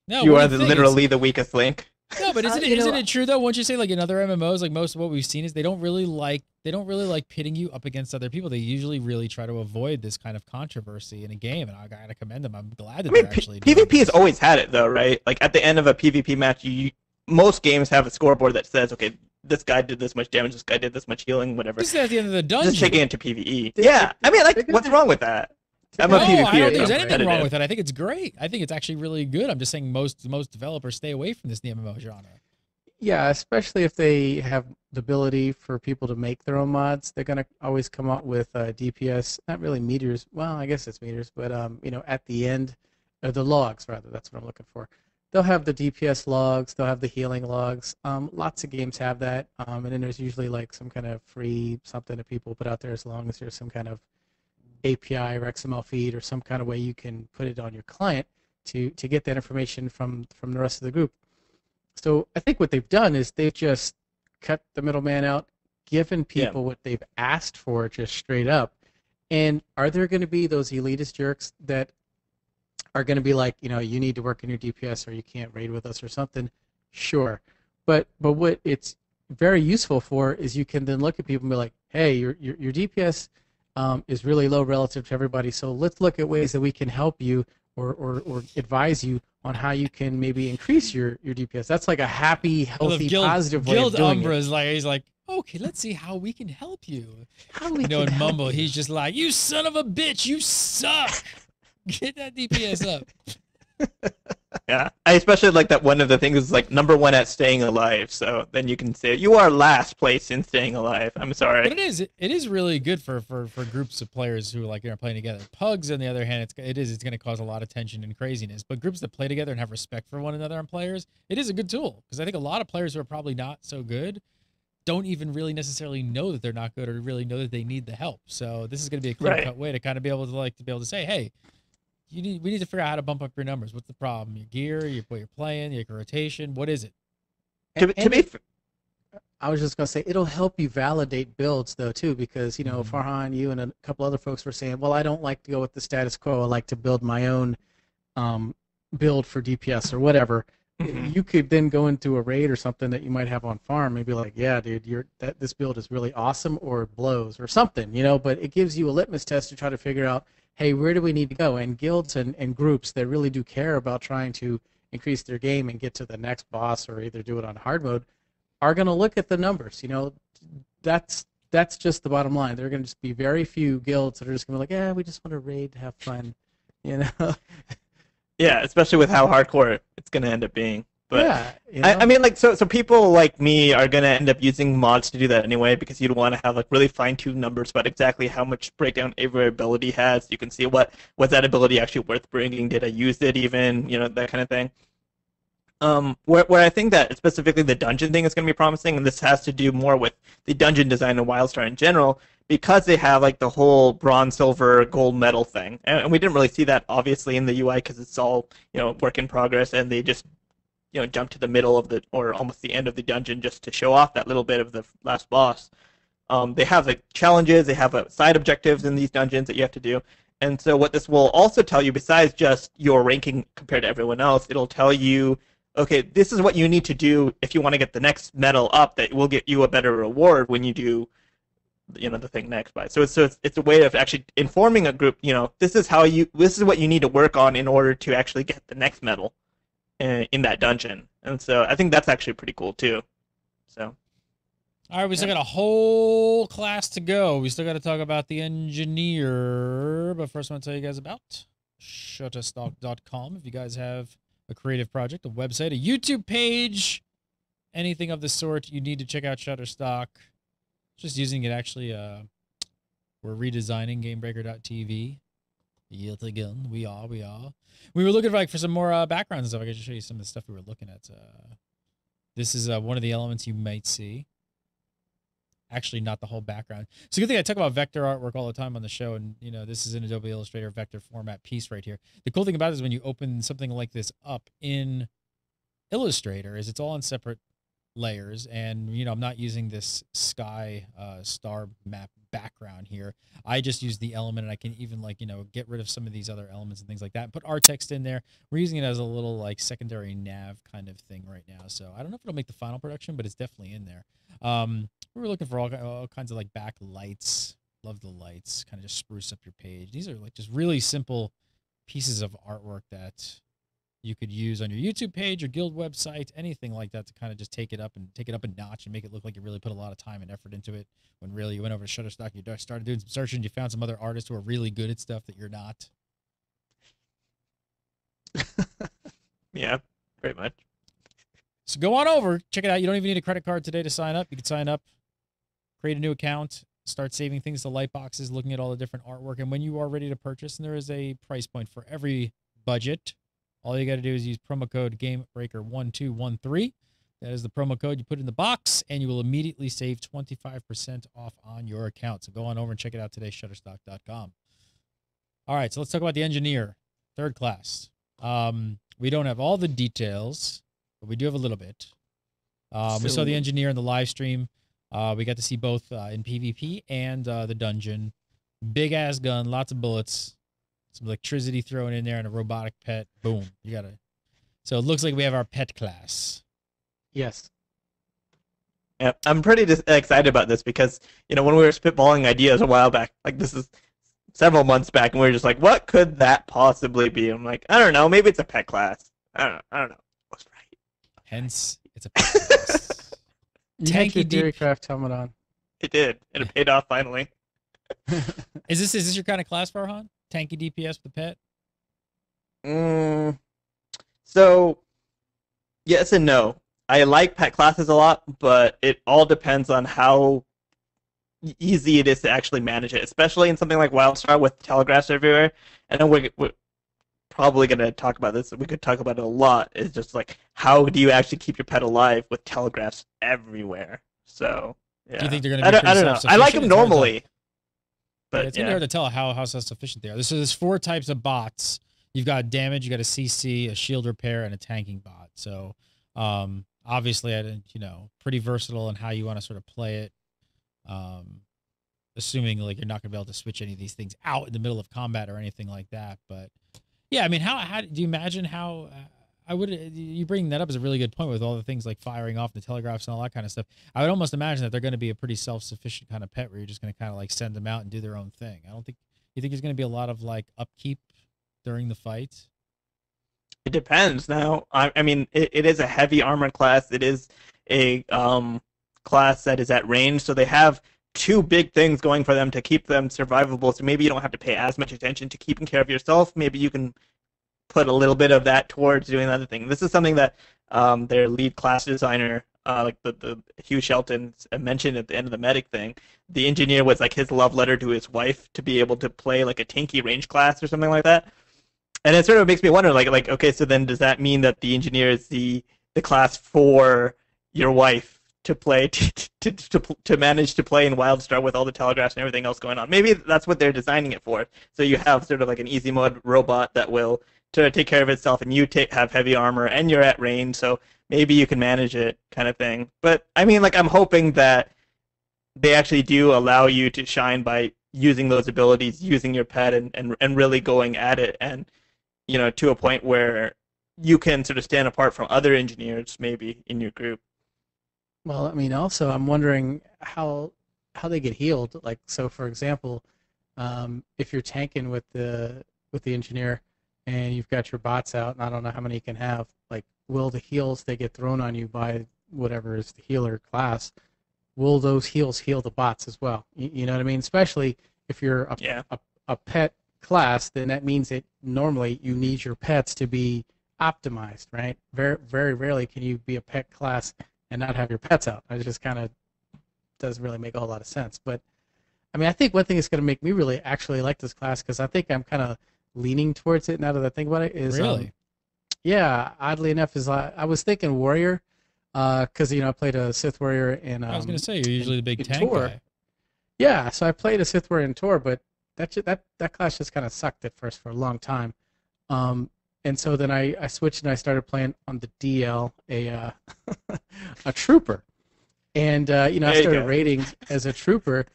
No, you are literally the weakest link. No, but isn't it true though? Once you say like in other MMOs, like most of what we've seen is they don't really like pitting you up against other people. They usually really try to avoid this kind of controversy in a game, and I gotta commend them. I'm glad that they're actually PvP has always had it though, right? Like at the end of a PvP match, most games have a scoreboard that says, okay, this guy did this much damage, this guy did this much healing, whatever. This is at the end of the dungeon. Just taking it into PvE. Yeah, I mean, like, what's wrong with that? I don't think there's anything wrong with it. I think it's great. I think it's actually really good. I'm just saying most developers stay away from this in the MMO genre. Yeah, especially if they have the ability for people to make their own mods. They're going to always come up with DPS, not really meters. Well, I guess it's meters, but at the end, the logs rather. That's what I'm looking for. They'll have the DPS logs. They'll have the healing logs. Lots of games have that, and then there's usually like some kind of free something that people put out there as long as there's some kind of API or XML feed or some kind of way you can put it on your client to get that information from the rest of the group. So I think what they've done is they've just cut the middleman out, given people what they've asked for just straight up. And are there going to be those elitist jerks that are going to be like, you need to work in your DPS or you can't raid with us or something? Sure. But what it's very useful for is you can then look at people and be like, hey, your DPS is really low relative to everybody, so let's look at ways that we can help you or advise you on how you can maybe increase your DPS. That's like a happy, healthy, positive way of doing Umbra it. is like, he's like, okay, let's see how we can help you. In Mumble, he's just like, you son of a bitch, you suck. Get that DPS up. Yeah, I especially like that one of the things is like #1 at staying alive. So then you can say you are last place in staying alive. I'm sorry. But it is really good for groups of players who like are playing together. Pugs, on the other hand, it's going to cause a lot of tension and craziness. But groups that play together and have respect for one another and players, it is a good tool, because I think a lot of players who are probably not so good don't even really necessarily know that they're not good or really know that they need the help. So this is going to be a clear-cut way to kind of be able to say, hey, we need to figure out how to bump up your numbers. What's the problem? Your gear, what you're playing, your rotation. What is it? I was just going to say, it'll help you validate builds, though, too, because, Farhan, you and a couple other folks were saying, well, I don't like to go with the status quo. I like to build my own build for DPS or whatever. Mm-hmm. You could then go into a raid or something that you might have on farm and be like, yeah, dude, this build is really awesome, or it blows or something, but it gives you a litmus test to try to figure out, hey, where do we need to go? And guilds and groups that really do care about trying to increase their game and get to the next boss or either do it on hard mode are going to look at the numbers. That's just the bottom line. There are going to just be very few guilds that are just going to be like, yeah, we just want to raid, have fun, Yeah, especially with how hardcore it's going to end up being. But yeah, I mean, like, so people like me are going to end up using mods to do that anyway, because you'd want to have like really fine-tuned numbers about exactly how much breakdown every ability has. You can see was that ability actually worth bringing? Did I use it even? That kind of thing. Where I think that specifically the dungeon thing is going to be promising, and this has to do more with the dungeon design of WildStar in general, because they have like the whole bronze, silver, gold, medal thing, and we didn't really see that obviously in the UI because it's all work in progress, and they just jump to the middle of or almost the end of the dungeon just to show off that little bit of the last boss. They have like challenges, they have side objectives in these dungeons that you have to do. And so what this will also tell you, besides just your ranking compared to everyone else, it'll tell you, okay, this is what you need to do if you want to get the next medal up that will get you a better reward when you do the thing next by. So it's a way of actually informing a group. This is what you need to work on in order to actually get the next medal in that dungeon. And so I think that's actually pretty cool too. So. All right, we still got a whole class to go. We still got to talk about the engineer. But first, I want to tell you guys about Shutterstock.com. If you guys have a creative project, a website, a YouTube page, anything of the sort, you need to check out Shutterstock. Just using it, actually, we're redesigning Gamebreaker.tv. Yet again, we are. We were looking for some more backgrounds and stuff. I can just show you some of the stuff we were looking at. This is one of the elements you might see. Actually, not the whole background. It's a good thing I talk about vector artwork all the time on the show, and this is an Adobe Illustrator vector format piece right here. The cool thing about it is when you open something like this up in Illustrator, is it's all in separate layers, and I'm not using this sky star map background here. I just use the element, and I can even get rid of some of these other elements and things like that and put art text in there. We're using it as a little secondary nav kind of thing right now, so I don't know if it'll make the final production, but it's definitely in there. We were looking for all kinds of backlights. Love the lights, kind of just spruce up your page. These are just really simple pieces of artwork that you could use on your YouTube page or guild website, anything like that, to kind of just take it up a notch and make it look like you really put a lot of time and effort into it. When really you went over to Shutterstock, you started doing some searching, you found some other artists who are really good at stuff that you're not. Yeah, pretty much. So go on over, check it out. You don't even need a credit card today to sign up. You can sign up, create a new account, start saving things to light boxes, looking at all the different artwork. And when you are ready to purchase, and there is a price point for every budget, all you got to do is use promo code GameBreaker1213. That is the promo code you put in the box, and you will immediately save 25% off on your account. So go on over and check it out today, Shutterstock.com. All right, so let's talk about the engineer, third class. We don't have all the details, but we do have a little bit. We saw the engineer in the live stream. We got to see both in PvP and the dungeon. Big ass gun, lots of bullets, some electricity thrown in there, and a robotic pet. Boom. You got it. So it looks like we have our pet class. Yes. Yeah, I'm pretty excited about this because when we were spitballing ideas a while back, this is several months back, and we were just like, what could that possibly be? I'm like, I don't know, maybe it's a pet class. I don't know. What's right? Hence, it's a pet class. Tanky Dairycraft helmet on. It did, and it paid off finally. Is this your kind of class, Farhan? Tanky DPS with a pet? So, yes and no. I like pet classes a lot, but it all depends on how easy it is to actually manage it, especially in something like WildStar with telegraphs everywhere. I know we're probably going to talk about this. We could talk about it a lot. It's just how do you actually keep your pet alive with telegraphs everywhere? So, yeah. Do you think they're going to be I don't know. I like them normally. But it's hard to tell how self-sufficient they are. There's 4 types of bots. You've got damage, you got a CC, a shield repair, and a tanking bot. So, obviously, pretty versatile in how you want to sort of play it. Assuming you're not going to be able to switch any of these things out in the middle of combat or anything like that. But yeah, I mean, how do you imagine how? You bring that up is a really good point with all the things like firing off the telegraphs and all that kind of stuff. I would almost imagine that they're going to be a pretty self-sufficient kind of pet where you're just going to kind of send them out and do their own thing. You think there's going to be a lot of upkeep during the fight? It depends. Now, I mean, it is a heavy armor class. It is a class that is at range, so they have 2 big things going for them to keep them survivable. So maybe you don't have to pay as much attention to keeping care of yourself. Maybe you can put a little bit of that towards doing another thing. This is something that their lead class designer, the Hugh Shelton, mentioned at the end of the medic thing. The engineer was his love letter to his wife to be able to play a tanky range class or something like that. And it sort of makes me wonder, okay, so then does that mean that the engineer is the class for your wife to play to manage to play in WildStar with all the telegraphs and everything else going on? Maybe that's what they're designing it for. So you have sort of an easy mode robot that will to take care of itself, and you have heavy armor, and you're at range, so maybe you can manage it, kind of thing. But I mean, I'm hoping that they actually do allow you to shine by using those abilities, using your pet, and really going at it, and to a point where you can sort of stand apart from other engineers maybe in your group. Well, I mean, also, I'm wondering how get healed. Like, so for example, if you're tanking with the engineer and you've got your bots out, and I don't know how many you can have, like, will the heals that get thrown on you by whatever is the healer class, will those heals heal the bots as well? You know what I mean? Especially if you're a pet class, then that means that normally you need your pets to be optimized, right? Very, very rarely can you be a pet class and not have your pets out. It just kind of doesn't really make a whole lot of sense. But I mean, I think one thing that's going to make me really actually like this class, because I think I'm kind of leaning towards it now that I think about it, is Really? Yeah, oddly enough, is I was thinking warrior, because I played a Sith warrior in. I was going to say, you're usually the big in tank Tor. guy. Yeah, so I played a Sith warrior in Tor, but that class just kind of sucked at first for a long time. And so then I switched and I started playing on the DL a a trooper, and I started raiding as a trooper,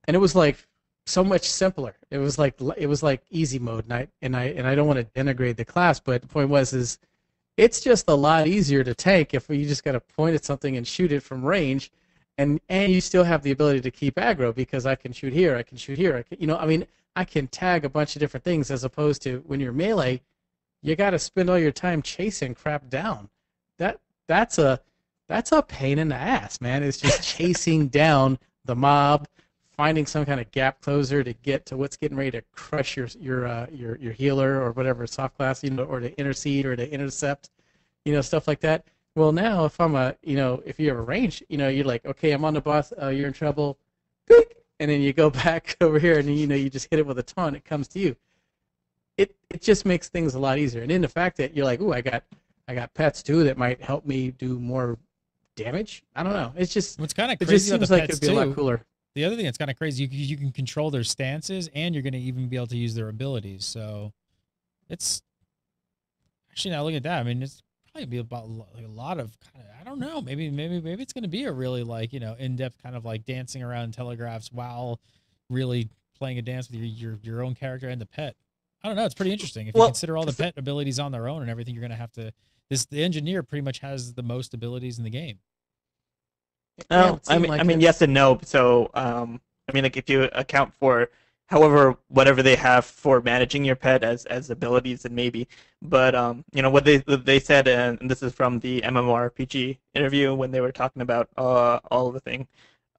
and it was like so much simpler. It was like easy mode, and I don't want to denigrate the class, but the point is it's just a lot easier to tank if you just got to point at something and shoot it from range, and you still have the ability to keep aggro because I can shoot here, I can shoot here, I can tag a bunch of different things, as opposed to when you're melee, you got to spend all your time chasing crap down. That's a pain in the ass, man. It's just chasing down the mob, finding some kind of gap closer to get to what's getting ready to crush your healer or whatever soft class, or to intercede or to intercept, stuff like that. Well, now if I'm if you have a range, you're like, okay, I'm on the boss, you're in trouble, beep, and then you go back over here and you just hit it with a taunt, it comes to you. It just makes things a lot easier. And then the fact that you're like, ooh, I got pets too that might help me do more damage. I don't know. It's just What's kind of it crazy just about seems the like pets it'd be a lot too. cooler. The other thing that's kind of crazy, you can control their stances, and you're going to even be able to use their abilities. So it's actually, now looking at that, I mean, it's probably be about like a lot of kind of, I don't know, maybe it's going to be a really in-depth kind of like dancing around telegraphs while really playing a dance with your own character and the pet. I don't know. It's pretty interesting. If you consider all the pet abilities on their own and everything, you're going to have to. The engineer pretty much has the most abilities in the game. Oh, I mean, yes and no. So, like if you account for whatever they have for managing your pet as abilities, then maybe. But what they said, and this is from the MMORPG interview when they were talking about all of the thing,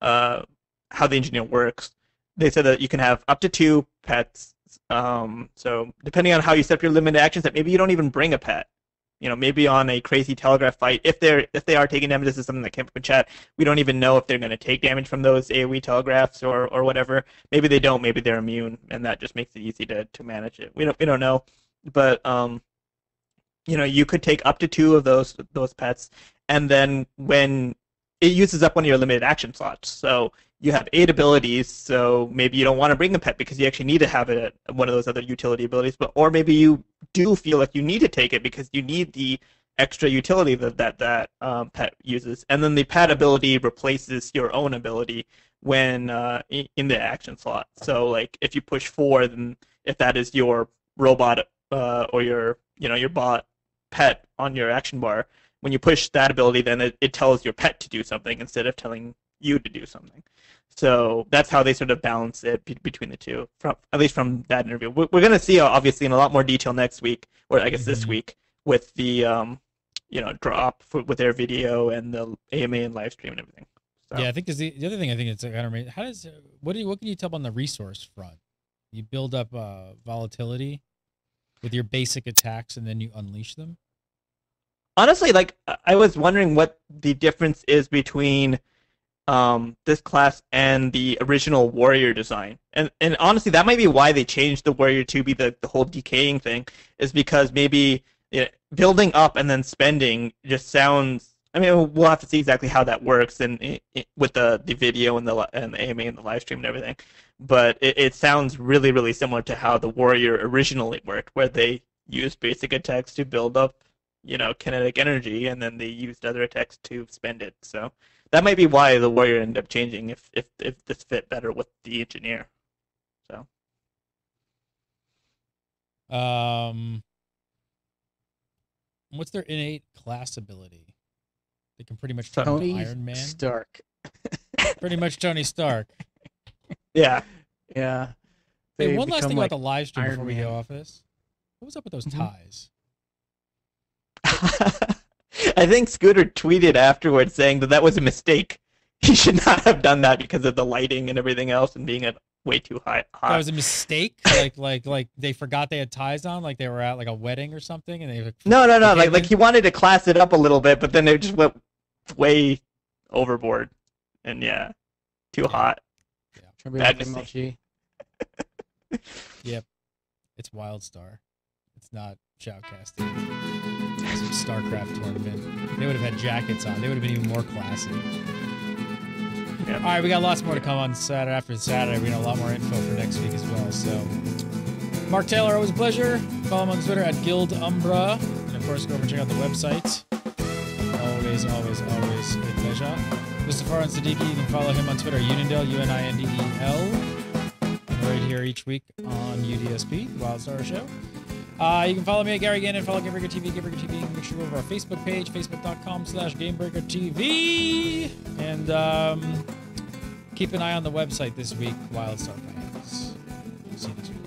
how the engineer works. They said that you can have up to 2 pets. So depending on how you set up your limited actions, that maybe you don't even bring a pet. Maybe on a crazy telegraph fight, if they are taking damage, this is something that came up in chat. We don't even know if they're going to take damage from those AoE telegraphs or whatever. Maybe they don't. Maybe they're immune, and that just makes it easy to manage it. We don't know, but you could take up to 2 of those pets, and then when it uses up one of your limited action slots, so you have 8 abilities, so maybe you don't want to bring a pet because you actually need to have it one of those other utility abilities, or maybe you do feel like you need to take it because you need the extra utility that pet uses, and then the pet ability replaces your own ability when in the action slot. So like if you push 4, then if that is your robot or your bot pet on your action bar, when you push that ability, then it tells your pet to do something instead of telling you to do something. So that's how they sort of balance it between the two, at least from that interview. We're going to see, obviously, in a lot more detail next week, or I guess this week, with the drop with their video and the AMA and live stream and everything. So. Yeah, I think the other thing I think it's kind of what can you tell on the resource front? You build up volatility with your basic attacks, and then you unleash them. Honestly, like I was wondering what the difference is between this class and the original warrior design, and honestly, that might be why they changed the warrior to be the whole decaying thing, is because maybe building up and then spending just sounds. I mean, we'll have to see exactly how that works and with the video and the AMA and the live stream and everything, but it sounds really, really similar to how the warrior originally worked, where they used basic attacks to build up kinetic energy, and then they used other attacks to spend it. So that might be why the warrior ended up changing, if this fit better with the engineer. So what's their innate class ability? They can pretty much Tony Iron Man. Stark. Pretty much Tony Stark. Yeah. Yeah. Hey, They one last become thing like about the live stream Iron before we Man. go off this. What was up with those Mhm. ties? I think Scooter tweeted afterwards saying that was a mistake. He should not have done that because of the lighting and everything else and being at way too hot. That was a mistake. Like they forgot they had ties on, like they were at like a wedding or something, and they. No. Okay, Like he wanted to class it up a little bit, but then it just went way overboard. And yeah, too hot. Trying to be Bad like mistake. MLG. Yep, it's WildStar. It's not shoutcasting. It's a StarCraft tournament. They would have had jackets on. They would have been even more classy. Yep. All right, we got lots more to come on Saturday. After Saturday, we got a lot more info for next week as well. So, Mark Taylor, always a pleasure. Follow him on Twitter at GuildUmbra. And, of course, go over and check out the website. Always a pleasure. Mustafa Siddiqui, you can follow him on Twitter, Unindel, UNINDEL. Right here each week on UDSP, the WildStar Show. You can follow me at Gary Gannon, follow Gamebreaker TV, Gamebreaker TV. Make sure you go over our Facebook page, facebook.com/GamebreakerTV. And keep an eye on the website this week, WildStar fans. See you next week.